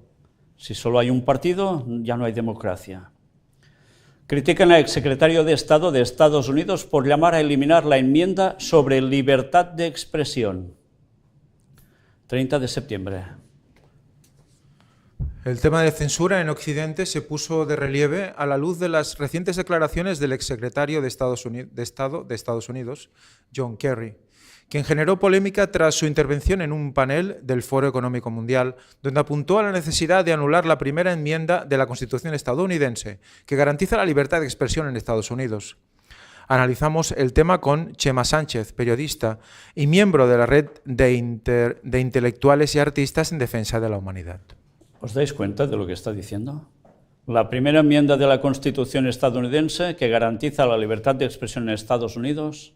si solo hay un partido, ya no hay democracia. Critican al exsecretario de Estado de Estados Unidos por llamar a eliminar la enmienda sobre libertad de expresión. 30 de septiembre. El tema de censura en Occidente se puso de relieve a la luz de las recientes declaraciones del exsecretario de Estado de Estados Unidos, John Kerry, quien generó polémica tras su intervención en un panel del Foro Económico Mundial, donde apuntó a la necesidad de anular la primera enmienda de la Constitución estadounidense, que garantiza la libertad de expresión en Estados Unidos. Analizamos el tema con Chema Sánchez, periodista y miembro de la red de intelectuales y artistas en defensa de la humanidad. ¿Os dais cuenta de lo que está diciendo? La primera enmienda de la Constitución estadounidense que garantiza la libertad de expresión en Estados Unidos,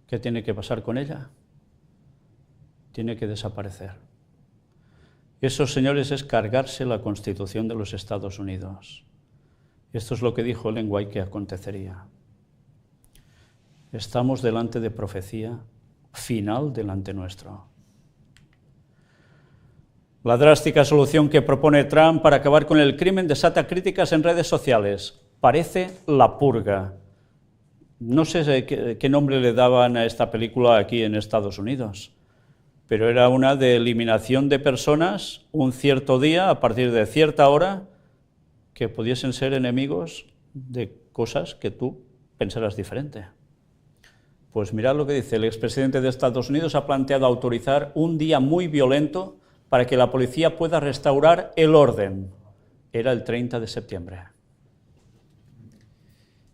¿qué tiene que pasar con ella? Tiene que desaparecer. Eso, señores, es cargarse la Constitución de los Estados Unidos. Esto es lo que dijo Ellen White que acontecería. Estamos delante de profecía final delante nuestro. La drástica solución que propone Trump para acabar con el crimen desata críticas en redes sociales. Parece la purga. No sé qué nombre le daban a esta película aquí en Estados Unidos, pero era una de eliminación de personas un cierto día, a partir de cierta hora, que pudiesen ser enemigos de cosas que tú pensarás diferente. Pues mirad lo que dice, el expresidente de Estados Unidos ha planteado autorizar un día muy violento para que la policía pueda restaurar el orden. Era el 30 de septiembre.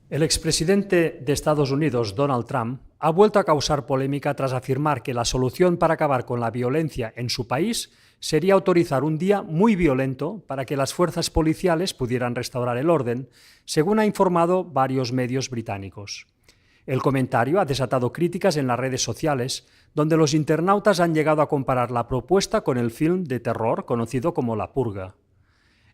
El expresidente de Estados Unidos, Donald Trump, ha vuelto a causar polémica tras afirmar que la solución para acabar con la violencia en su país sería autorizar un día muy violento para que las fuerzas policiales pudieran restaurar el orden, según ha informado varios medios británicos. El comentario ha desatado críticas en las redes sociales, donde los internautas han llegado a comparar la propuesta con el film de terror conocido como La Purga.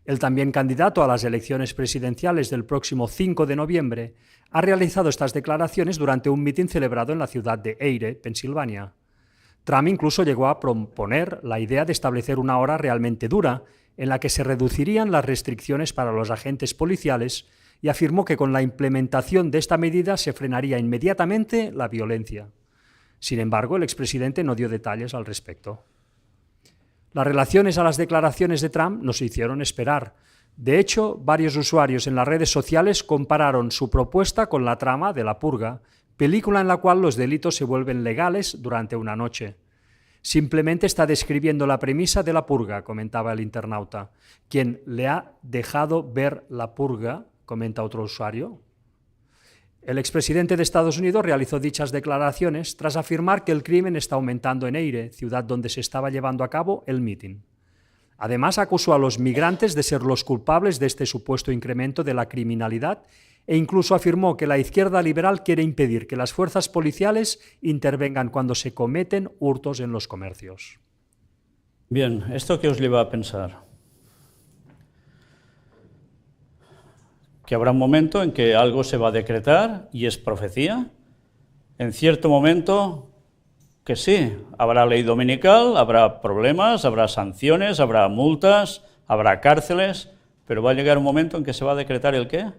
El también candidato a las elecciones presidenciales del próximo 5 de noviembre ha realizado estas declaraciones durante un mitin celebrado en la ciudad de Erie, Pensilvania. Trump incluso llegó a proponer la idea de establecer una hora realmente dura, en la que se reducirían las restricciones para los agentes policiales y afirmó que con la implementación de esta medida se frenaría inmediatamente la violencia. Sin embargo, el expresidente no dio detalles al respecto. Las reacciones a las declaraciones de Trump nos hicieron esperar. De hecho, varios usuarios en las redes sociales compararon su propuesta con la trama de La Purga, película en la cual los delitos se vuelven legales durante una noche. Simplemente está describiendo la premisa de La Purga, comentaba el internauta. Quien le ha dejado ver La Purga, comenta otro usuario. El expresidente de Estados Unidos realizó dichas declaraciones tras afirmar que el crimen está aumentando en Eire, ciudad donde se estaba llevando a cabo el mitin. Además, acusó a los migrantes de ser los culpables de este supuesto incremento de la criminalidad e incluso afirmó que la izquierda liberal quiere impedir que las fuerzas policiales intervengan cuando se cometen hurtos en los comercios. Bien, ¿esto qué os lleva a pensar? Que habrá un momento en que algo se va a decretar y es profecía. En cierto momento que sí, habrá ley dominical, habrá problemas, habrá sanciones, habrá multas, habrá cárceles, pero va a llegar un momento en que se va a decretar ¿el qué?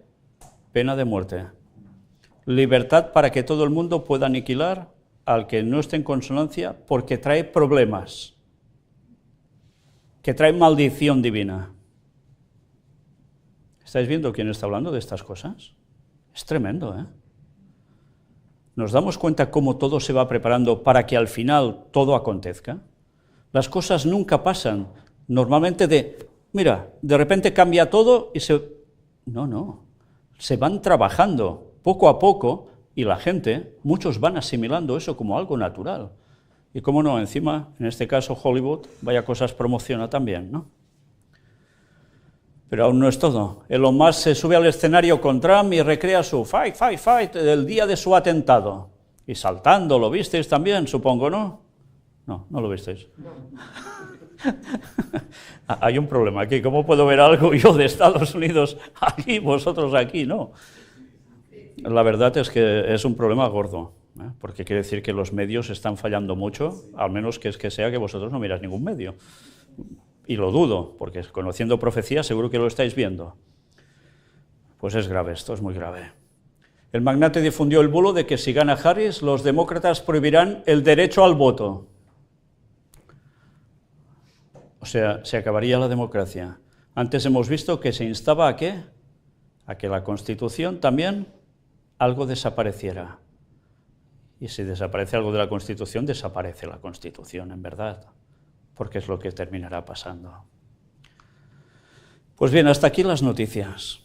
Pena de muerte. Libertad para que todo el mundo pueda aniquilar al que no esté en consonancia porque trae problemas, que trae maldición divina. ¿Estáis viendo quién está hablando de estas cosas? Es tremendo, ¿eh? ¿Nos damos cuenta cómo todo se va preparando para que al final todo acontezca? Las cosas nunca pasan normalmente mira, de repente cambia todo y No, se van trabajando poco a poco y la gente, muchos van asimilando eso como algo natural. Y cómo no, encima, en este caso Hollywood, vaya cosas promociona también, ¿no? Pero aún no es todo. Elon Musk se sube al escenario con Trump y recrea su fight del día de su atentado. Y saltando, ¿lo visteis también, supongo, no? No, no lo visteis. Hay un problema aquí. ¿Cómo puedo ver algo yo de Estados Unidos aquí, vosotros aquí? No. La verdad es que es un problema gordo, ¿eh? Porque quiere decir que los medios están fallando mucho, al menos que sea que vosotros no miráis ningún medio. Y lo dudo, porque conociendo profecía seguro que lo estáis viendo. Pues es grave, esto es muy grave. El magnate difundió el bulo de que si gana Harris, los demócratas prohibirán el derecho al voto. O sea, se acabaría la democracia. Antes hemos visto que se instaba ¿a qué? A que la Constitución también algo desapareciera. Y si desaparece algo de la Constitución, desaparece la Constitución, en verdad. Porque es lo que terminará pasando. Pues bien, hasta aquí las noticias.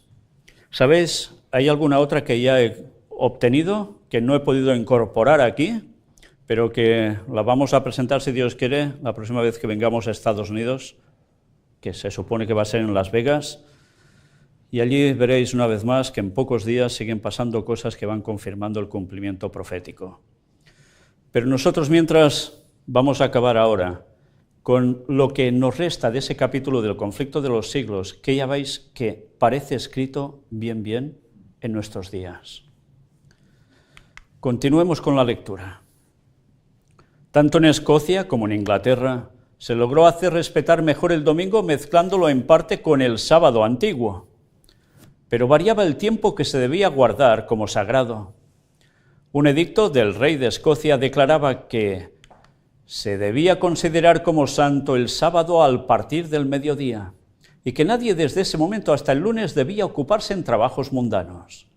¿Sabéis? Hay alguna otra que ya he obtenido, que no he podido incorporar aquí, pero que la vamos a presentar, si Dios quiere, la próxima vez que vengamos a Estados Unidos, que se supone que va a ser en Las Vegas, y allí veréis una vez más que en pocos días siguen pasando cosas que van confirmando el cumplimiento profético. Pero nosotros mientras vamos a acabar ahora con lo que nos resta de ese capítulo del conflicto de los siglos, que ya veis que parece escrito bien en nuestros días. Continuemos con la lectura. Tanto en Escocia como en Inglaterra se logró hacer respetar mejor el domingo mezclándolo en parte con el sábado antiguo, pero variaba el tiempo que se debía guardar como sagrado. Un edicto del rey de Escocia declaraba que se debía considerar como santo el sábado al partir del mediodía y que nadie desde ese momento hasta el lunes debía ocuparse en trabajos mundanos.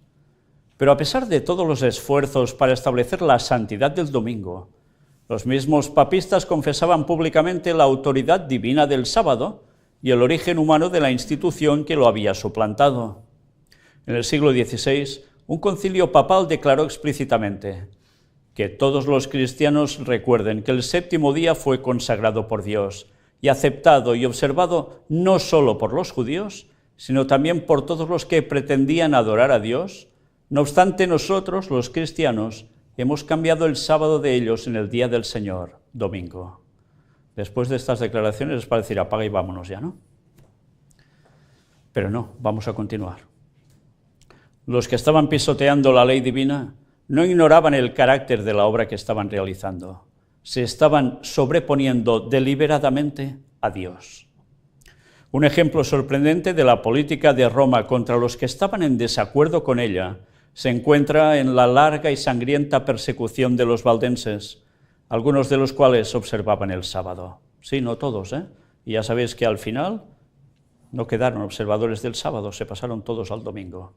Pero a pesar de todos los esfuerzos para establecer la santidad del domingo, los mismos papistas confesaban públicamente la autoridad divina del sábado y el origen humano de la institución que lo había suplantado. En el siglo XVI, un concilio papal declaró explícitamente que todos los cristianos recuerden que el séptimo día fue consagrado por Dios y aceptado y observado no solo por los judíos, sino también por todos los que pretendían adorar a Dios. No obstante, nosotros, los cristianos, hemos cambiado el sábado de ellos en el día del Señor, domingo. Después de estas declaraciones es para decir apaga y vámonos ya, ¿no? Pero no, vamos a continuar. Los que estaban pisoteando la ley divina no ignoraban el carácter de la obra que estaban realizando. Se estaban sobreponiendo deliberadamente a Dios. Un ejemplo sorprendente de la política de Roma contra los que estaban en desacuerdo con ella se encuentra en la larga y sangrienta persecución de los valdenses, algunos de los cuales observaban el sábado. Sí, no todos, ¿eh? Y ya sabéis que al final no quedaron observadores del sábado, se pasaron todos al domingo.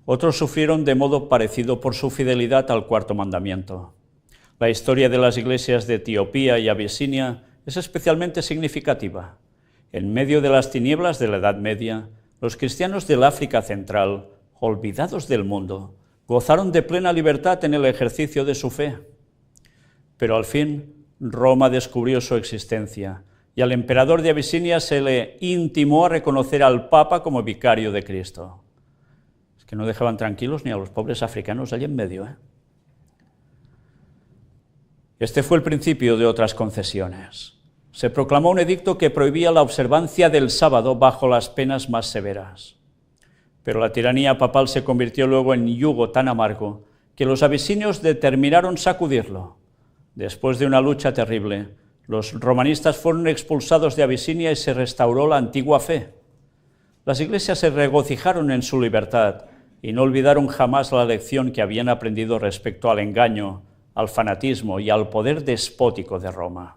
Otros sufrieron de modo parecido por su fidelidad al cuarto mandamiento. La historia de las iglesias de Etiopía y Abisinia es especialmente significativa. En medio de las tinieblas de la Edad Media, los cristianos del África Central, olvidados del mundo, gozaron de plena libertad en el ejercicio de su fe. Pero al fin, Roma descubrió su existencia y al emperador de Abisinia se le intimó a reconocer al Papa como vicario de Cristo. Es que no dejaban tranquilos ni a los pobres africanos allí en medio, ¿eh? Este fue el principio de otras concesiones. Se proclamó un edicto que prohibía la observancia del sábado bajo las penas más severas. Pero la tiranía papal se convirtió luego en yugo tan amargo que los abisinios determinaron sacudirlo. Después de una lucha terrible, los romanistas fueron expulsados de Abisinia y se restauró la antigua fe. Las iglesias se regocijaron en su libertad y no olvidaron jamás la lección que habían aprendido respecto al engaño, al fanatismo y al poder despótico de Roma.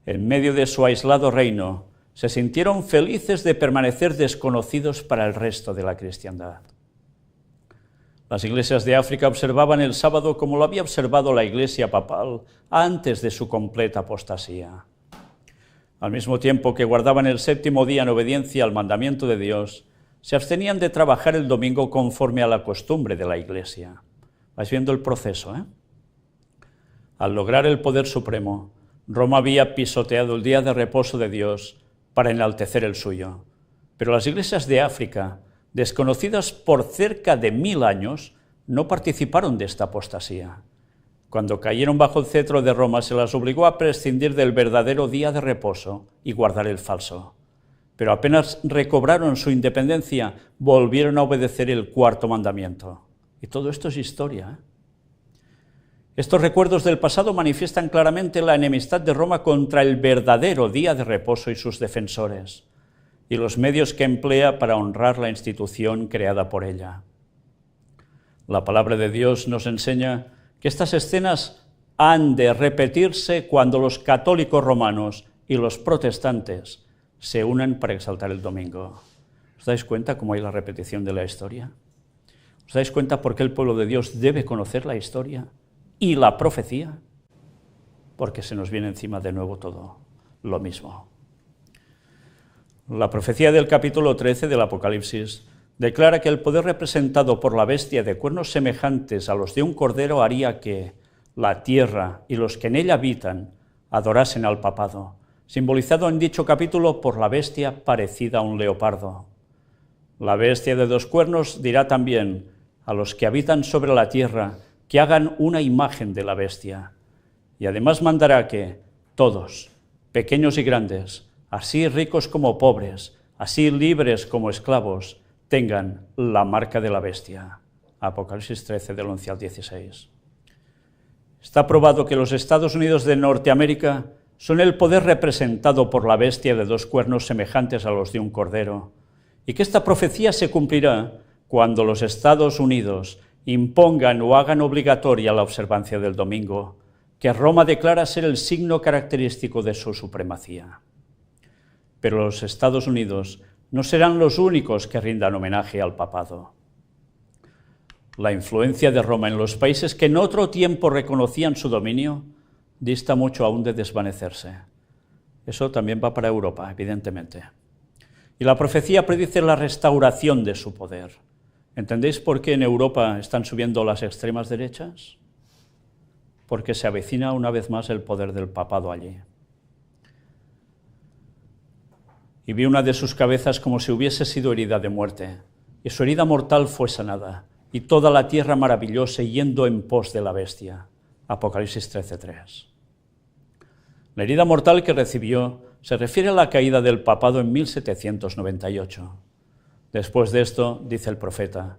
En medio de su aislado reino, se sintieron felices de permanecer desconocidos para el resto de la cristiandad. Las iglesias de África observaban el sábado como lo había observado la iglesia papal antes de su completa apostasía. Al mismo tiempo que guardaban el séptimo día en obediencia al mandamiento de Dios, se abstenían de trabajar el domingo conforme a la costumbre de la iglesia. Vais viendo el proceso, ¿eh? Al lograr el poder supremo, Roma había pisoteado el día de reposo de Dios para enaltecer el suyo. Pero las iglesias de África, desconocidas por cerca de 1000 años, no participaron de esta apostasía. Cuando cayeron bajo el cetro de Roma, se las obligó a prescindir del verdadero día de reposo y guardar el falso. Pero apenas recobraron su independencia, volvieron a obedecer el cuarto mandamiento. Y todo esto es historia, ¿eh? Estos recuerdos del pasado manifiestan claramente la enemistad de Roma contra el verdadero día de reposo y sus defensores, y los medios que emplea para honrar la institución creada por ella. La palabra de Dios nos enseña que estas escenas han de repetirse cuando los católicos romanos y los protestantes se unen para exaltar el domingo. ¿Os dais cuenta cómo hay la repetición de la historia? ¿Os dais cuenta por qué el pueblo de Dios debe conocer la historia y la profecía? Porque se nos viene encima de nuevo todo lo mismo. La profecía del capítulo 13 del Apocalipsis declara que el poder representado por la bestia de cuernos semejantes a los de un cordero haría que la tierra y los que en ella habitan adorasen al papado, simbolizado en dicho capítulo por la bestia parecida a un leopardo. La bestia de 2 cuernos dirá también a los que habitan sobre la tierra que hagan una imagen de la bestia, y además mandará que todos, pequeños y grandes, así ricos como pobres, así libres como esclavos, tengan la marca de la bestia. Apocalipsis 13, del 11 al 16. Está probado que los Estados Unidos de Norteamérica son el poder representado por la bestia de 2 cuernos semejantes a los de un cordero, y que esta profecía se cumplirá cuando los Estados Unidos impongan o hagan obligatoria la observancia del domingo, que Roma declara ser el signo característico de su supremacía. Pero los Estados Unidos no serán los únicos que rindan homenaje al papado. La influencia de Roma en los países que en otro tiempo reconocían su dominio dista mucho aún de desvanecerse. Eso también va para Europa, evidentemente. Y la profecía predice la restauración de su poder. ¿Entendéis por qué en Europa están subiendo las extremas derechas? Porque se avecina una vez más el poder del papado allí. Y vi una de sus cabezas como si hubiese sido herida de muerte, y su herida mortal fue sanada, y toda la tierra maravillóse yendo en pos de la bestia. Apocalipsis 13:3. La herida mortal que recibió se refiere a la caída del papado en 1798. Después de esto, dice el profeta,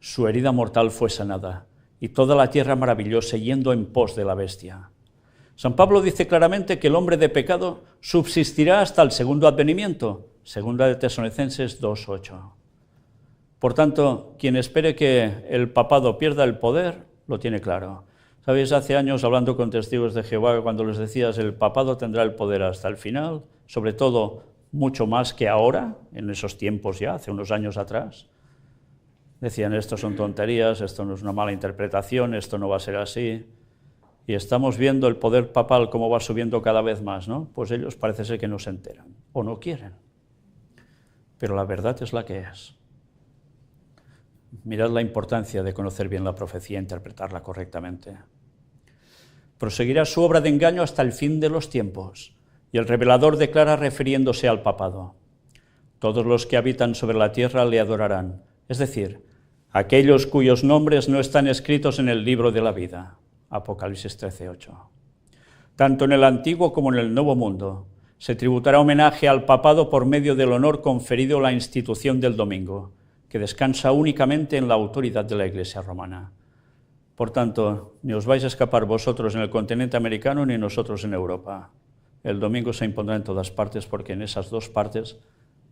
su herida mortal fue sanada, y toda la tierra maravillóse yendo en pos de la bestia. San Pablo dice claramente que el hombre de pecado subsistirá hasta el segundo advenimiento, segunda de Tesalonicenses 2:8. Por tanto, quien espere que el papado pierda el poder, lo tiene claro. ¿Sabéis? Hace años, hablando con testigos de Jehová, cuando les decías el papado tendrá el poder hasta el final, sobre todo mucho más que ahora, en esos tiempos ya, hace unos años atrás, decían, esto son tonterías, esto no es una mala interpretación, esto no va a ser así. Y estamos viendo el poder papal cómo va subiendo cada vez más, ¿no? Pues ellos parece ser que no se enteran, o no quieren. Pero la verdad es la que es. Mirad la importancia de conocer bien la profecía e interpretarla correctamente. Proseguirá su obra de engaño hasta el fin de los tiempos, y el revelador declara refiriéndose al papado: todos los que habitan sobre la tierra le adorarán, es decir, aquellos cuyos nombres no están escritos en el libro de la vida. Apocalipsis 13:8. Tanto en el antiguo como en el nuevo mundo se tributará homenaje al papado por medio del honor conferido a la institución del domingo, que descansa únicamente en la autoridad de la Iglesia romana. Por tanto, ni os vais a escapar vosotros en el continente americano ni nosotros en Europa. El domingo se impondrá en todas partes porque en esas dos partes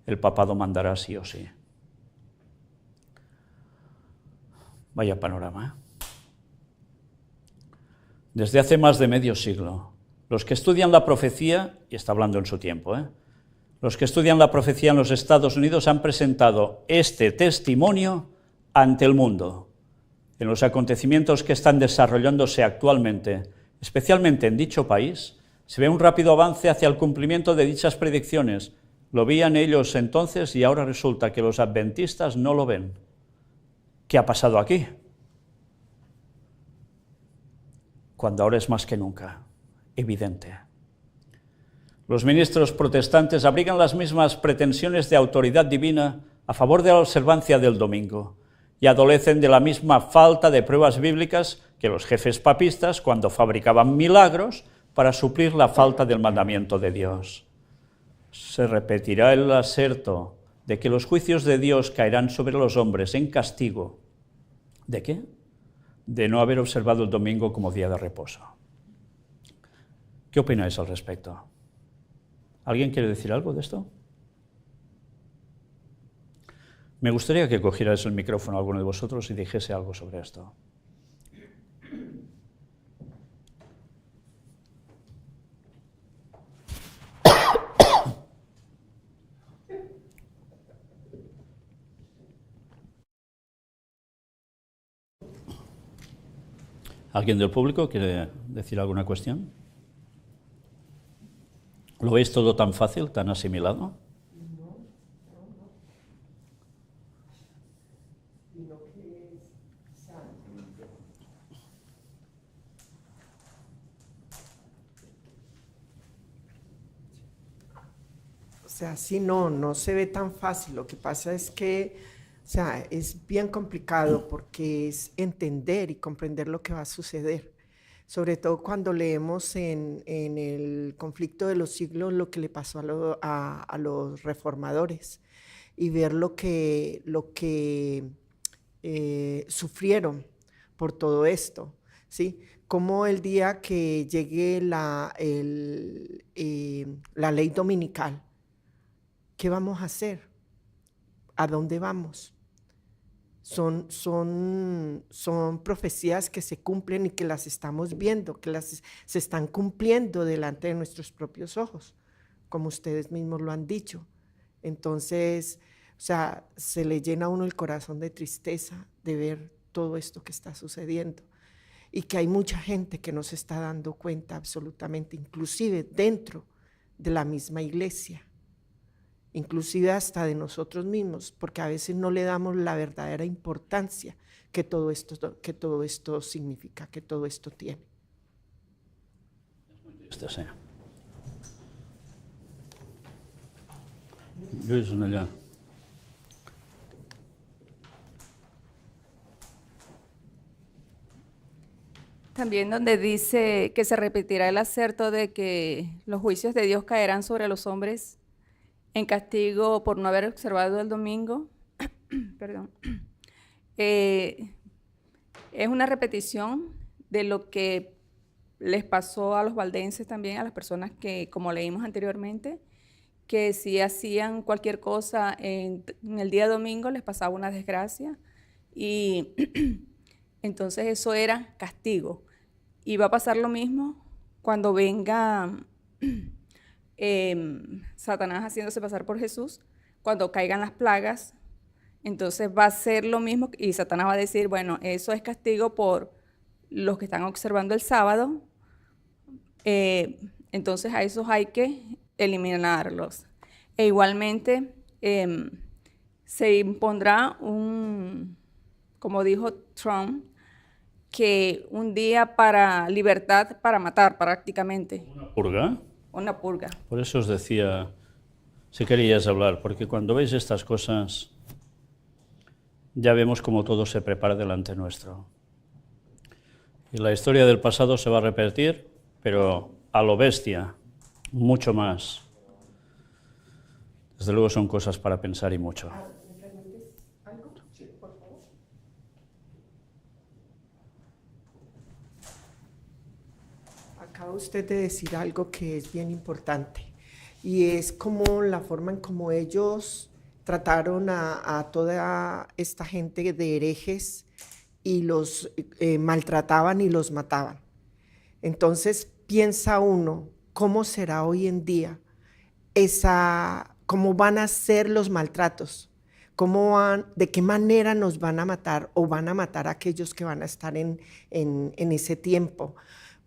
el papado mandará sí o sí. Vaya panorama, ¿eh? Desde hace más de medio siglo, los que estudian la profecía, y está hablando en su tiempo, los que estudian la profecía en los Estados Unidos han presentado este testimonio ante el mundo. En los acontecimientos que están desarrollándose actualmente, especialmente en dicho país, se ve un rápido avance hacia el cumplimiento de dichas predicciones. Lo veían ellos entonces y ahora resulta que los adventistas no lo ven. ¿Qué ha pasado aquí? Cuando ahora es más que nunca evidente. Los ministros protestantes abrigan las mismas pretensiones de autoridad divina a favor de la observancia del domingo y adolecen de la misma falta de pruebas bíblicas que los jefes papistas cuando fabricaban milagros para suplir la falta del mandamiento de Dios. Se repetirá el aserto de que los juicios de Dios caerán sobre los hombres en castigo. ¿De qué? De no haber observado el domingo como día de reposo. ¿Qué opináis al respecto? ¿Alguien quiere decir algo de esto? Me gustaría que cogierais el micrófono a alguno de vosotros y dijese algo sobre esto. ¿Alguien del público quiere decir alguna cuestión? ¿Lo veis todo tan fácil, tan asimilado? O sea, sí, no se ve tan fácil. Lo que pasa es que, o sea, es bien complicado porque es entender y comprender lo que va a suceder. Sobre todo cuando leemos en el conflicto de los siglos lo que le pasó a los reformadores y ver lo que sufrieron por todo esto, ¿sí? Como el día que llegue la ley dominical, ¿qué vamos a hacer? ¿A dónde vamos? Son profecías que se cumplen y que las estamos viendo, que se están cumpliendo delante de nuestros propios ojos, como ustedes mismos lo han dicho. Entonces, o sea, se le llena a uno el corazón de tristeza de ver todo esto que está sucediendo y que hay mucha gente que no se está dando cuenta absolutamente, inclusive dentro de la misma iglesia, inclusive hasta de nosotros mismos, porque a veces no le damos la verdadera importancia que todo esto significa, que todo esto tiene. Sí. Luis, allá. También donde dice que se repetirá el aserto de que los juicios de Dios caerán sobre los hombres en castigo por no haber observado el domingo. Perdón. Es una repetición de lo que les pasó a los valdenses también, a las personas que, como leímos anteriormente, que si hacían cualquier cosa en el día domingo les pasaba una desgracia y entonces eso era castigo. Y va a pasar lo mismo cuando venga Satanás haciéndose pasar por Jesús, cuando caigan las plagas, entonces va a ser lo mismo y Satanás va a decir, bueno, eso es castigo por los que están observando el sábado, entonces a esos hay que eliminarlos. E igualmente se impondrá como dijo Trump, que un día para libertad para matar prácticamente. ¿Una purga? Una purga. Por eso os decía, si queríais hablar, porque cuando veis estas cosas, ya vemos cómo todo se prepara delante nuestro. Y la historia del pasado se va a repetir, pero a lo bestia, mucho más. Desde luego son cosas para pensar y mucho. Acaba usted de decir algo que es bien importante y es como la forma en cómo ellos trataron a toda esta gente de herejes y los maltrataban y los mataban. Entonces piensa uno, ¿cómo será hoy en día cómo van a ser los maltratos? ¿De qué manera nos van a matar o van a matar a aquellos que van a estar en ese tiempo?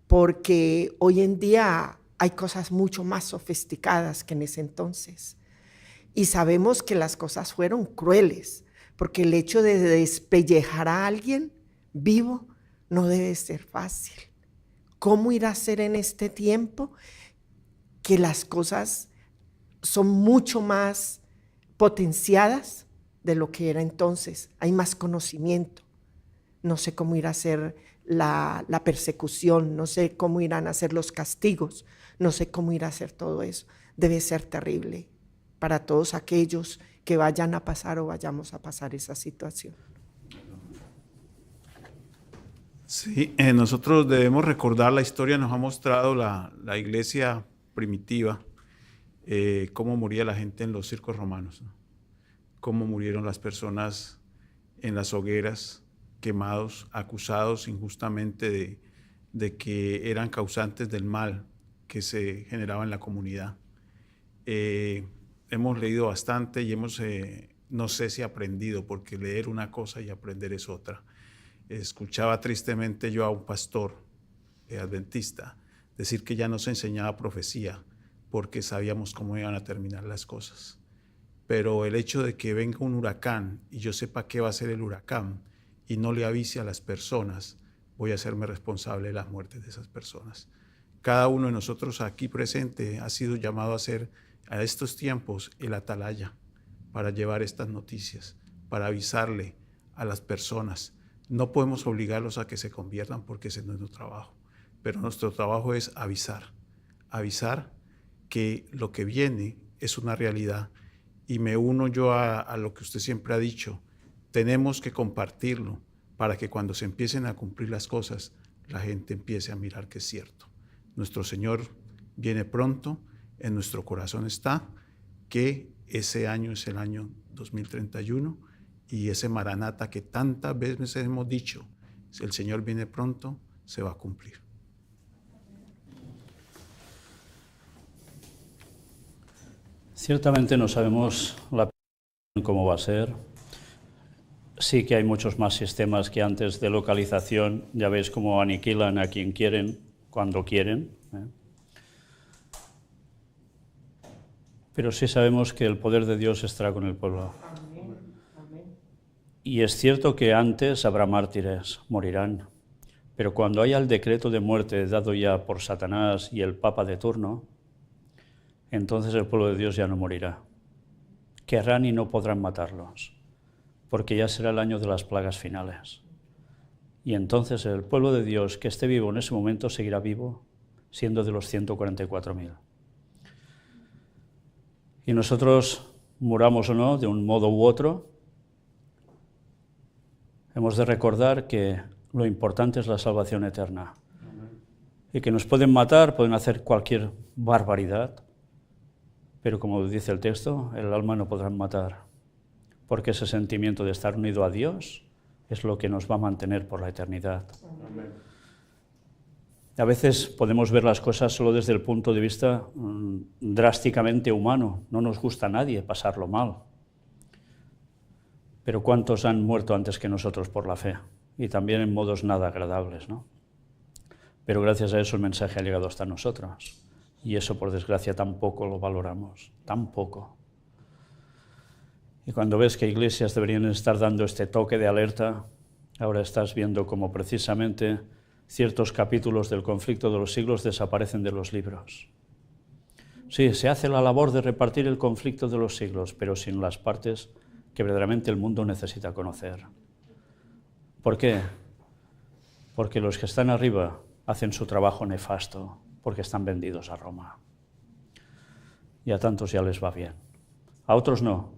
Porque hoy en día hay cosas mucho más sofisticadas que en ese entonces. Y sabemos que las cosas fueron crueles, porque el hecho de despellejar a alguien vivo no debe ser fácil. ¿Cómo irá a ser en este tiempo que las cosas son mucho más potenciadas de lo que era entonces? Hay más conocimiento. No sé cómo irá a ser la persecución, no sé cómo irán a ser los castigos, no sé cómo irá a ser todo eso. Debe ser terrible para todos aquellos que vayan a pasar o vayamos a pasar esa situación. Sí, nosotros debemos recordar la historia, nos ha mostrado la iglesia primitiva, cómo moría la gente en los circos romanos, ¿no? Cómo murieron las personas en las hogueras, quemados, acusados injustamente de que eran causantes del mal que se generaba en la comunidad. Hemos leído bastante y hemos, no sé si aprendido, porque leer una cosa y aprender es otra. Escuchaba tristemente yo a un pastor adventista decir que ya no se enseñaba profecía porque sabíamos cómo iban a terminar las cosas. Pero el hecho de que venga un huracán y yo sepa qué va a ser el huracán y no le avise a las personas, voy a hacerme responsable de las muertes de esas personas. Cada uno de nosotros aquí presente ha sido llamado a ser a estos tiempos el atalaya para llevar estas noticias, para avisarle a las personas. No podemos obligarlos a que se conviertan porque ese no es nuestro trabajo, pero nuestro trabajo es avisar que lo que viene es una realidad. Y me uno yo a lo que usted siempre ha dicho, tenemos que compartirlo para que cuando se empiecen a cumplir las cosas, la gente empiece a mirar que es cierto. Nuestro Señor viene pronto, en nuestro corazón está que ese año es el año 2031 y ese Maranata que tantas veces hemos dicho, si el Señor viene pronto, se va a cumplir. Ciertamente no sabemos cómo va a ser. Sí que hay muchos más sistemas que antes de localización. Ya veis cómo aniquilan a quien quieren, cuando quieren. Pero sí sabemos que el poder de Dios estará con el pueblo. Amén. Amén. Y es cierto que antes habrá mártires, morirán. Pero cuando haya el decreto de muerte dado ya por Satanás y el Papa de turno, entonces el pueblo de Dios ya no morirá. Querrán y no podrán matarlos, porque ya será el año de las plagas finales. Y entonces el pueblo de Dios que esté vivo en ese momento seguirá vivo, siendo de los 144.000. Y nosotros, muramos o no, de un modo u otro, hemos de recordar que lo importante es la salvación eterna. y que nos pueden matar, pueden hacer cualquier barbaridad, pero como dice el texto, el alma no podrán matar, porque ese sentimiento de estar unido a Dios es lo que nos va a mantener por la eternidad. Amén. A veces podemos ver las cosas solo desde el punto de vista drásticamente humano. No nos gusta a nadie pasarlo mal. Pero ¿cuántos han muerto antes que nosotros por la fe? Y también en modos nada agradables, ¿no? Pero gracias a eso el mensaje ha llegado hasta nosotros. Y eso, por desgracia, tampoco lo valoramos. Tampoco. Y cuando ves que iglesias deberían estar dando este toque de alerta, ahora estás viendo cómo precisamente ciertos capítulos del conflicto de los siglos desaparecen de los libros. Sí, se hace la labor de repartir el conflicto de los siglos, pero sin las partes que verdaderamente el mundo necesita conocer. ¿Por qué? Porque los que están arriba hacen su trabajo nefasto, porque están vendidos a Roma. Y a tantos ya les va bien. A otros no,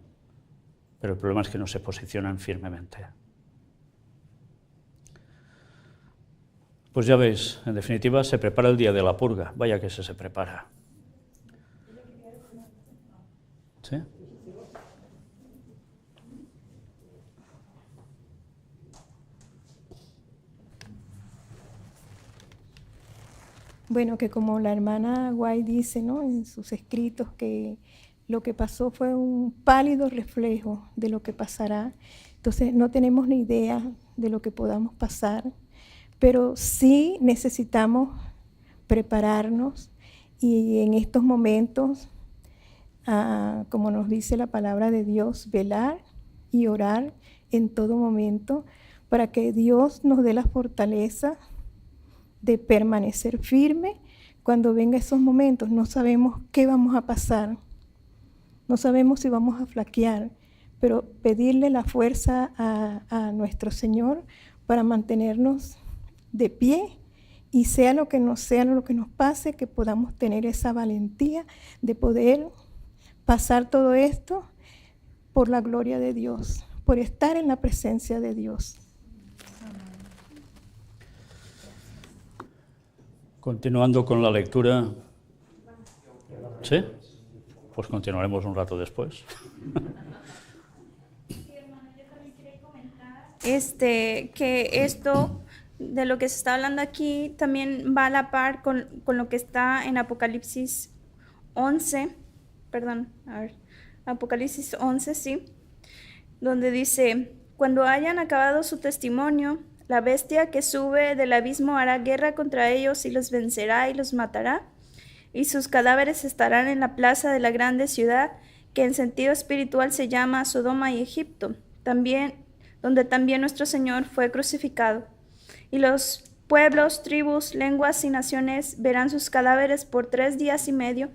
pero el problema es que no se posicionan firmemente. Pues ya veis, en definitiva, se prepara el día de la purga. Vaya que se prepara. ¿Sí? Bueno, que como la hermana White dice, ¿no?, en sus escritos, que lo que pasó fue un pálido reflejo de lo que pasará. Entonces no tenemos ni idea de lo que podamos pasar, pero sí necesitamos prepararnos y en estos momentos, como nos dice la palabra de Dios, velar y orar en todo momento para que Dios nos dé la fortaleza de permanecer firme cuando vengan esos momentos. No sabemos qué vamos a pasar, no sabemos si vamos a flaquear, pero pedirle la fuerza a nuestro Señor para mantenernos de pie y sea lo que nos pase, que podamos tener esa valentía de poder pasar todo esto por la gloria de Dios, por estar en la presencia de Dios. Continuando con la lectura. ¿Sí? Pues continuaremos un rato después. Que esto de lo que se está hablando aquí también va a la par con lo que está en Apocalipsis 11, Apocalipsis 11, sí, donde dice: cuando hayan acabado su testimonio, la bestia que sube del abismo hará guerra contra ellos y los vencerá y los matará, y sus cadáveres estarán en la plaza de la grande ciudad, que en sentido espiritual se llama Sodoma y Egipto, donde también nuestro Señor fue crucificado. Y los pueblos, tribus, lenguas y naciones verán sus cadáveres por 3 días y medio,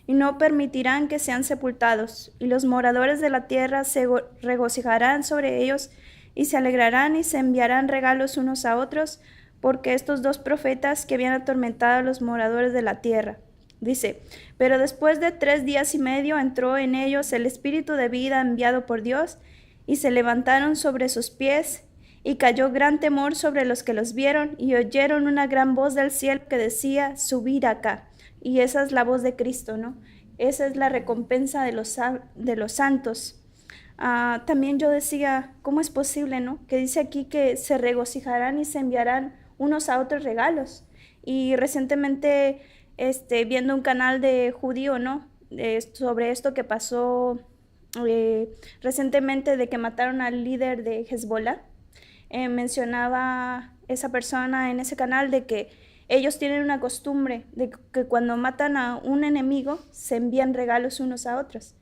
y no permitirán que sean sepultados, y los moradores de la tierra se regocijarán sobre ellos, y se alegrarán y se enviarán regalos unos a otros, porque estos 2 profetas que habían atormentado a los moradores de la tierra. Dice: pero después de 3 días y medio entró en ellos el espíritu de vida enviado por Dios, y se levantaron sobre sus pies, y cayó gran temor sobre los que los vieron, y oyeron una gran voz del cielo que decía: subid acá. Y esa es la voz de Cristo, ¿no? Esa es la recompensa de los santos. También yo decía, ¿cómo es posible, no? Que dice aquí que se regocijarán y se enviarán unos a otros regalos. Y recientemente, viendo un canal de judío, ¿no?, sobre esto que pasó recientemente, de que mataron al líder de Hezbollah, mencionaba esa persona en ese canal de que ellos tienen una costumbre de que cuando matan a un enemigo se envían regalos unos a otros.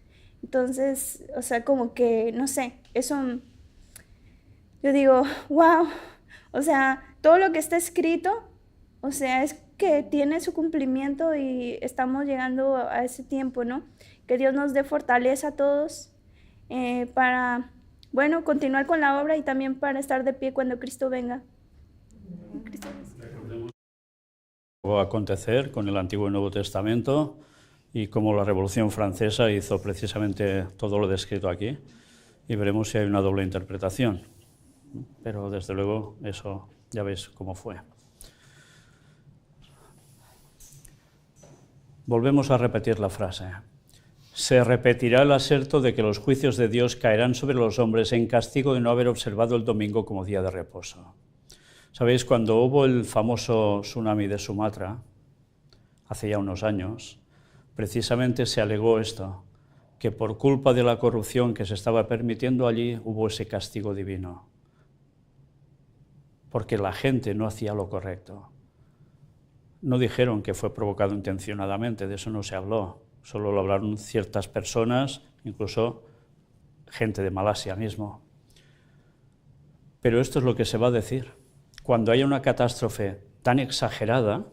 Entonces, o sea, como que, no sé, eso, yo digo, wow, o sea, todo lo que está escrito, o sea, es que tiene su cumplimiento y estamos llegando a ese tiempo, ¿no? Que Dios nos dé fortaleza a todos para, bueno, continuar con la obra y también para estar de pie cuando Cristo venga. Va a acontecer con el Antiguo y Nuevo Testamento, y cómo la Revolución Francesa hizo precisamente todo lo descrito aquí, y veremos si hay una doble interpretación. Pero desde luego eso ya veis cómo fue. Volvemos a repetir la frase. Se repetirá el aserto de que los juicios de Dios caerán sobre los hombres en castigo de no haber observado el domingo como día de reposo. ¿Sabéis? Cuando hubo el famoso tsunami de Sumatra, hace ya unos años, precisamente se alegó esto, que por culpa de la corrupción que se estaba permitiendo allí hubo ese castigo divino, porque la gente no hacía lo correcto. No dijeron que fue provocado intencionadamente, de eso no se habló, solo lo hablaron ciertas personas, incluso gente de Malasia mismo. Pero esto es lo que se va a decir. Cuando haya una catástrofe tan exagerada,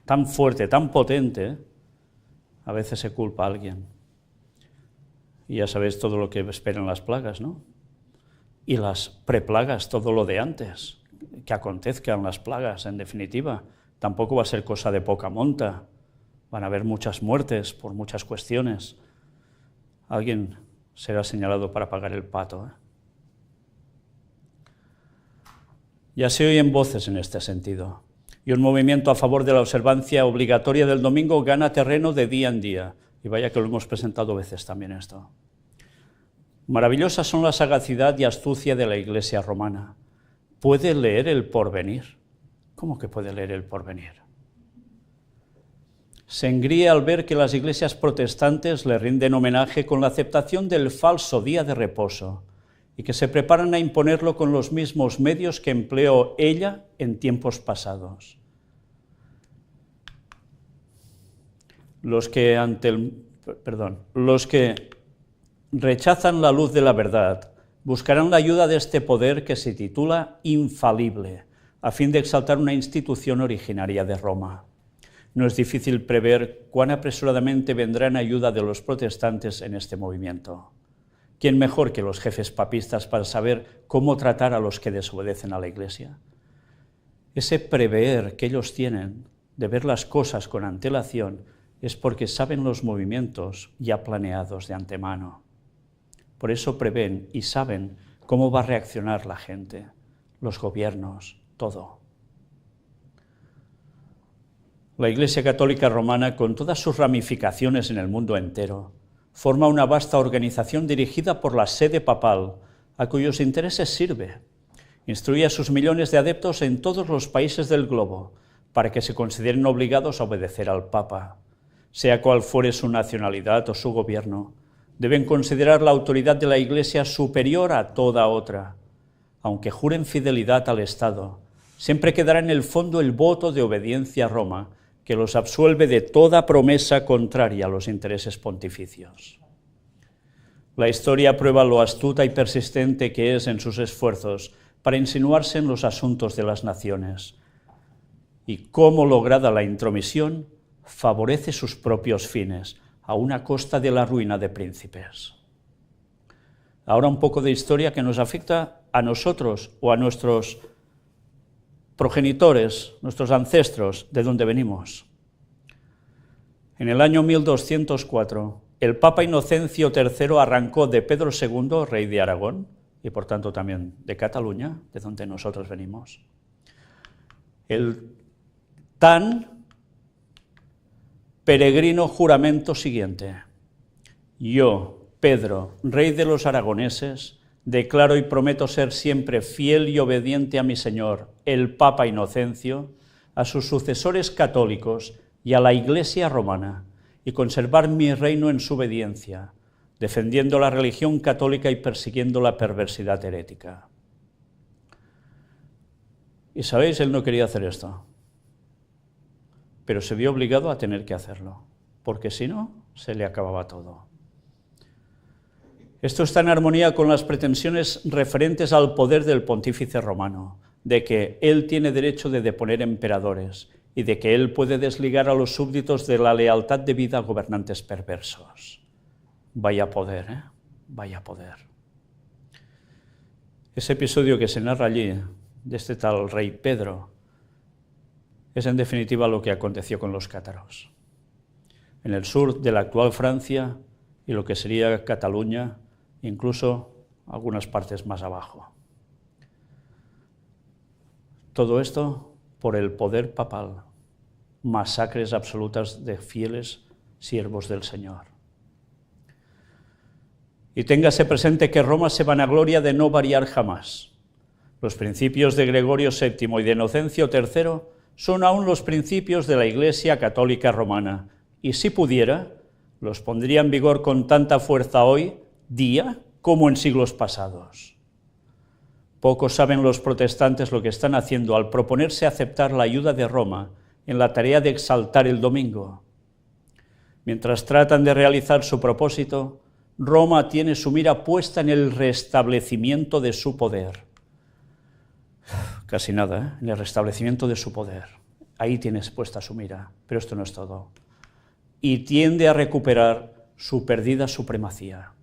tan fuerte, tan potente, a veces se culpa a alguien. Y ya sabéis todo lo que esperan las plagas, ¿no? Y las preplagas, todo lo de antes, que acontezcan las plagas, en definitiva. Tampoco va a ser cosa de poca monta. Van a haber muchas muertes por muchas cuestiones. Alguien será señalado para pagar el pato, ¿eh? Ya se oyen voces en este sentido. Y un movimiento a favor de la observancia obligatoria del domingo gana terreno de día en día. Y vaya que lo hemos presentado veces también esto. Maravillosas son la sagacidad y astucia de la Iglesia romana. Puede leer el porvenir. ¿Cómo que puede leer el porvenir? Se engríe al ver que las iglesias protestantes le rinden homenaje con la aceptación del falso día de reposo y que se preparan a imponerlo con los mismos medios que empleó ella en tiempos pasados. Los que rechazan la luz de la verdad buscarán la ayuda de este poder que se titula infalible, a fin de exaltar una institución originaria de Roma. No es difícil prever cuán apresuradamente vendrá en ayuda de los protestantes en este movimiento. ¿Quién mejor que los jefes papistas para saber cómo tratar a los que desobedecen a la Iglesia? Ese prever que ellos tienen de ver las cosas con antelación es porque saben los movimientos ya planeados de antemano. Por eso prevén y saben cómo va a reaccionar la gente, los gobiernos, todo. La Iglesia Católica Romana, con todas sus ramificaciones en el mundo entero, forma una vasta organización dirigida por la sede papal, a cuyos intereses sirve. Instruye a sus millones de adeptos en todos los países del globo, para que se consideren obligados a obedecer al Papa. Sea cual fuere su nacionalidad o su gobierno, deben considerar la autoridad de la Iglesia superior a toda otra. Aunque juren fidelidad al Estado, siempre quedará en el fondo el voto de obediencia a Roma, que los absuelve de toda promesa contraria a los intereses pontificios. La historia prueba lo astuta y persistente que es en sus esfuerzos para insinuarse en los asuntos de las naciones, y cómo, lograda la intromisión, favorece sus propios fines, a una costa de la ruina de príncipes. Ahora un poco de historia que nos afecta a nosotros o a nuestros progenitores, nuestros ancestros, de donde venimos. En el año 1204, el Papa Inocencio III arrancó de Pedro II, rey de Aragón, y por tanto también de Cataluña, de donde nosotros venimos, el tan peregrino juramento siguiente: yo, Pedro, rey de los aragoneses, declaro y prometo ser siempre fiel y obediente a mi Señor, el Papa Inocencio, a sus sucesores católicos y a la Iglesia romana, y conservar mi reino en su obediencia, defendiendo la religión católica y persiguiendo la perversidad herética. Y sabéis, él no quería hacer esto, pero se vio obligado a tener que hacerlo, porque si no, se le acababa todo. Esto está en armonía con las pretensiones referentes al poder del pontífice romano, de que él tiene derecho de deponer emperadores y de que él puede desligar a los súbditos de la lealtad debida a gobernantes perversos. Vaya poder, ¿eh? Vaya poder. Ese episodio que se narra allí, de este tal rey Pedro, es en definitiva lo que aconteció con los cátaros. En el sur de la actual Francia y lo que sería Cataluña, incluso algunas partes más abajo. Todo esto por el poder papal, masacres absolutas de fieles siervos del Señor. Y téngase presente que Roma se vanagloria de no variar jamás. Los principios de Gregorio VII y de Inocencio III son aún los principios de la Iglesia Católica Romana, y si pudiera, los pondría en vigor con tanta fuerza hoy día como en siglos pasados. Pocos saben los protestantes lo que están haciendo al proponerse aceptar la ayuda de Roma en la tarea de exaltar el domingo. Mientras tratan de realizar su propósito, Roma tiene su mira puesta en el restablecimiento de su poder. Casi nada, en el restablecimiento de su poder. Ahí tienes puesta su mira, pero esto no es todo. Y tiende a recuperar su perdida supremacía.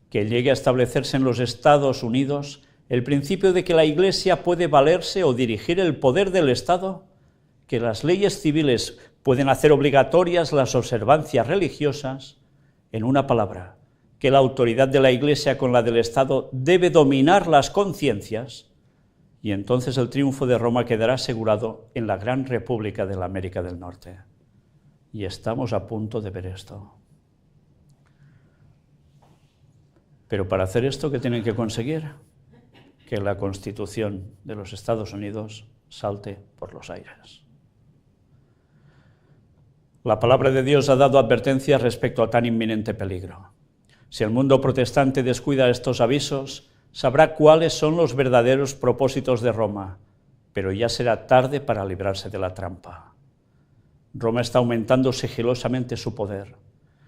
Que llegue a establecerse en los Estados Unidos el principio de que la Iglesia puede valerse o dirigir el poder del Estado, que las leyes civiles pueden hacer obligatorias las observancias religiosas, en una palabra, que la autoridad de la Iglesia con la del Estado debe dominar las conciencias, y entonces el triunfo de Roma quedará asegurado en la gran república de la América del Norte. Y estamos a punto de ver esto. Pero para hacer esto, ¿qué tienen que conseguir? Que la Constitución de los Estados Unidos salte por los aires. La palabra de Dios ha dado advertencias respecto a tan inminente peligro. Si el mundo protestante descuida estos avisos, sabrá cuáles son los verdaderos propósitos de Roma, pero ya será tarde para librarse de la trampa. Roma está aumentando sigilosamente su poder.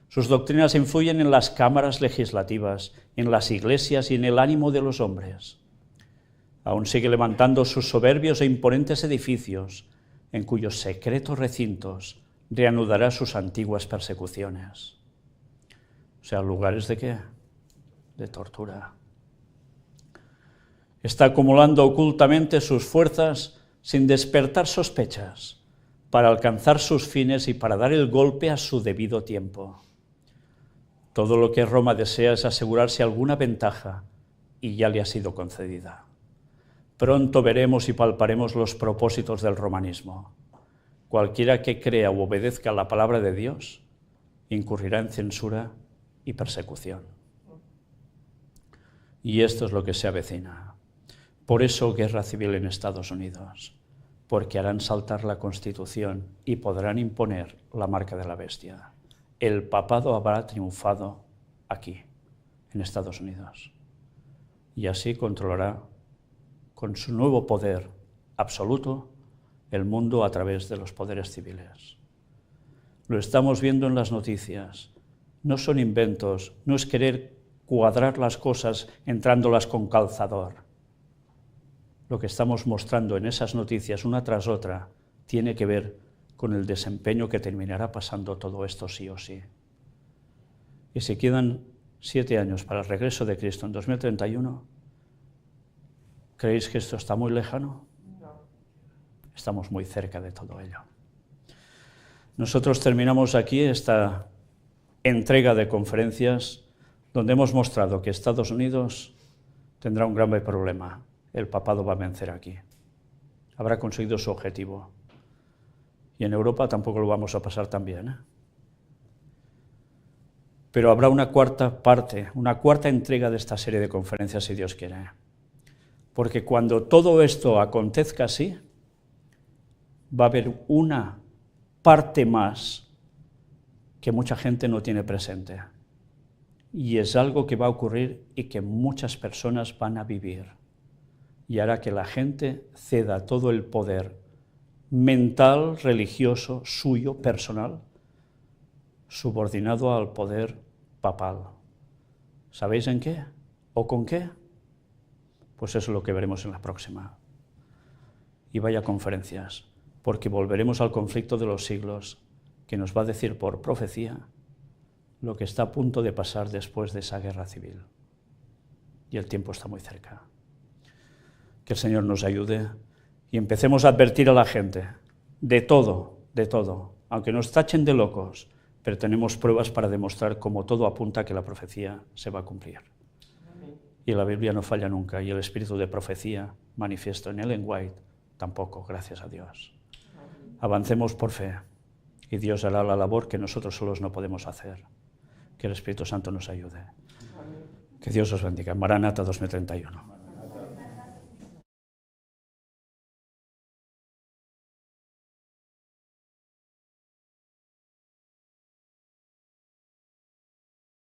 Sus doctrinas influyen en las cámaras legislativas, en las iglesias y en el ánimo de los hombres. Aún sigue levantando sus soberbios e imponentes edificios, en cuyos secretos recintos reanudará sus antiguas persecuciones. O sea, ¿lugares de qué? De tortura. Está acumulando ocultamente sus fuerzas sin despertar sospechas, para alcanzar sus fines y para dar el golpe a su debido tiempo. Todo lo que Roma desea es asegurarse alguna ventaja, y ya le ha sido concedida. Pronto veremos y palparemos los propósitos del romanismo. Cualquiera que crea u obedezca la palabra de Dios incurrirá en censura y persecución. Y esto es lo que se avecina. Por eso guerra civil en Estados Unidos, porque harán saltar la Constitución y podrán imponer la marca de la bestia. El papado habrá triunfado aquí, en Estados Unidos, y así controlará con su nuevo poder absoluto el mundo a través de los poderes civiles. Lo estamos viendo en las noticias. No son inventos, no es querer cuadrar las cosas entrándolas con calzador. Lo que estamos mostrando en esas noticias, una tras otra, tiene que ver con el desempeño que terminará pasando todo esto sí o sí. Y si quedan 7 años para el regreso de Cristo en 2031, ¿creéis que esto está muy lejano? No. Estamos muy cerca de todo ello. Nosotros terminamos aquí esta entrega de conferencias donde hemos mostrado que Estados Unidos tendrá un grave problema. El papado va a vencer aquí. Habrá conseguido su objetivo. Y en Europa tampoco lo vamos a pasar tan bien, ¿eh? Pero habrá una cuarta parte, una cuarta entrega de esta serie de conferencias, si Dios quiere. Porque cuando todo esto acontezca así, va a haber una parte más que mucha gente no tiene presente. Y es algo que va a ocurrir y que muchas personas van a vivir. Y hará que la gente ceda todo el poder mental, religioso, suyo, personal, subordinado al poder papal. ¿Sabéis en qué? ¿O con qué? Pues eso es lo que veremos en la próxima. Y vaya conferencias, porque volveremos al conflicto de los siglos, que nos va a decir por profecía lo que está a punto de pasar después de esa guerra civil. Y el tiempo está muy cerca. Que el Señor nos ayude y empecemos a advertir a la gente de todo, aunque nos tachen de locos, pero tenemos pruebas para demostrar cómo todo apunta a que la profecía se va a cumplir. Y la Biblia no falla nunca, y el espíritu de profecía manifiesto en Ellen White tampoco, gracias a Dios. Avancemos por fe y Dios hará la labor que nosotros solos no podemos hacer. Que el Espíritu Santo nos ayude. Que Dios os bendiga. Maranata 2031.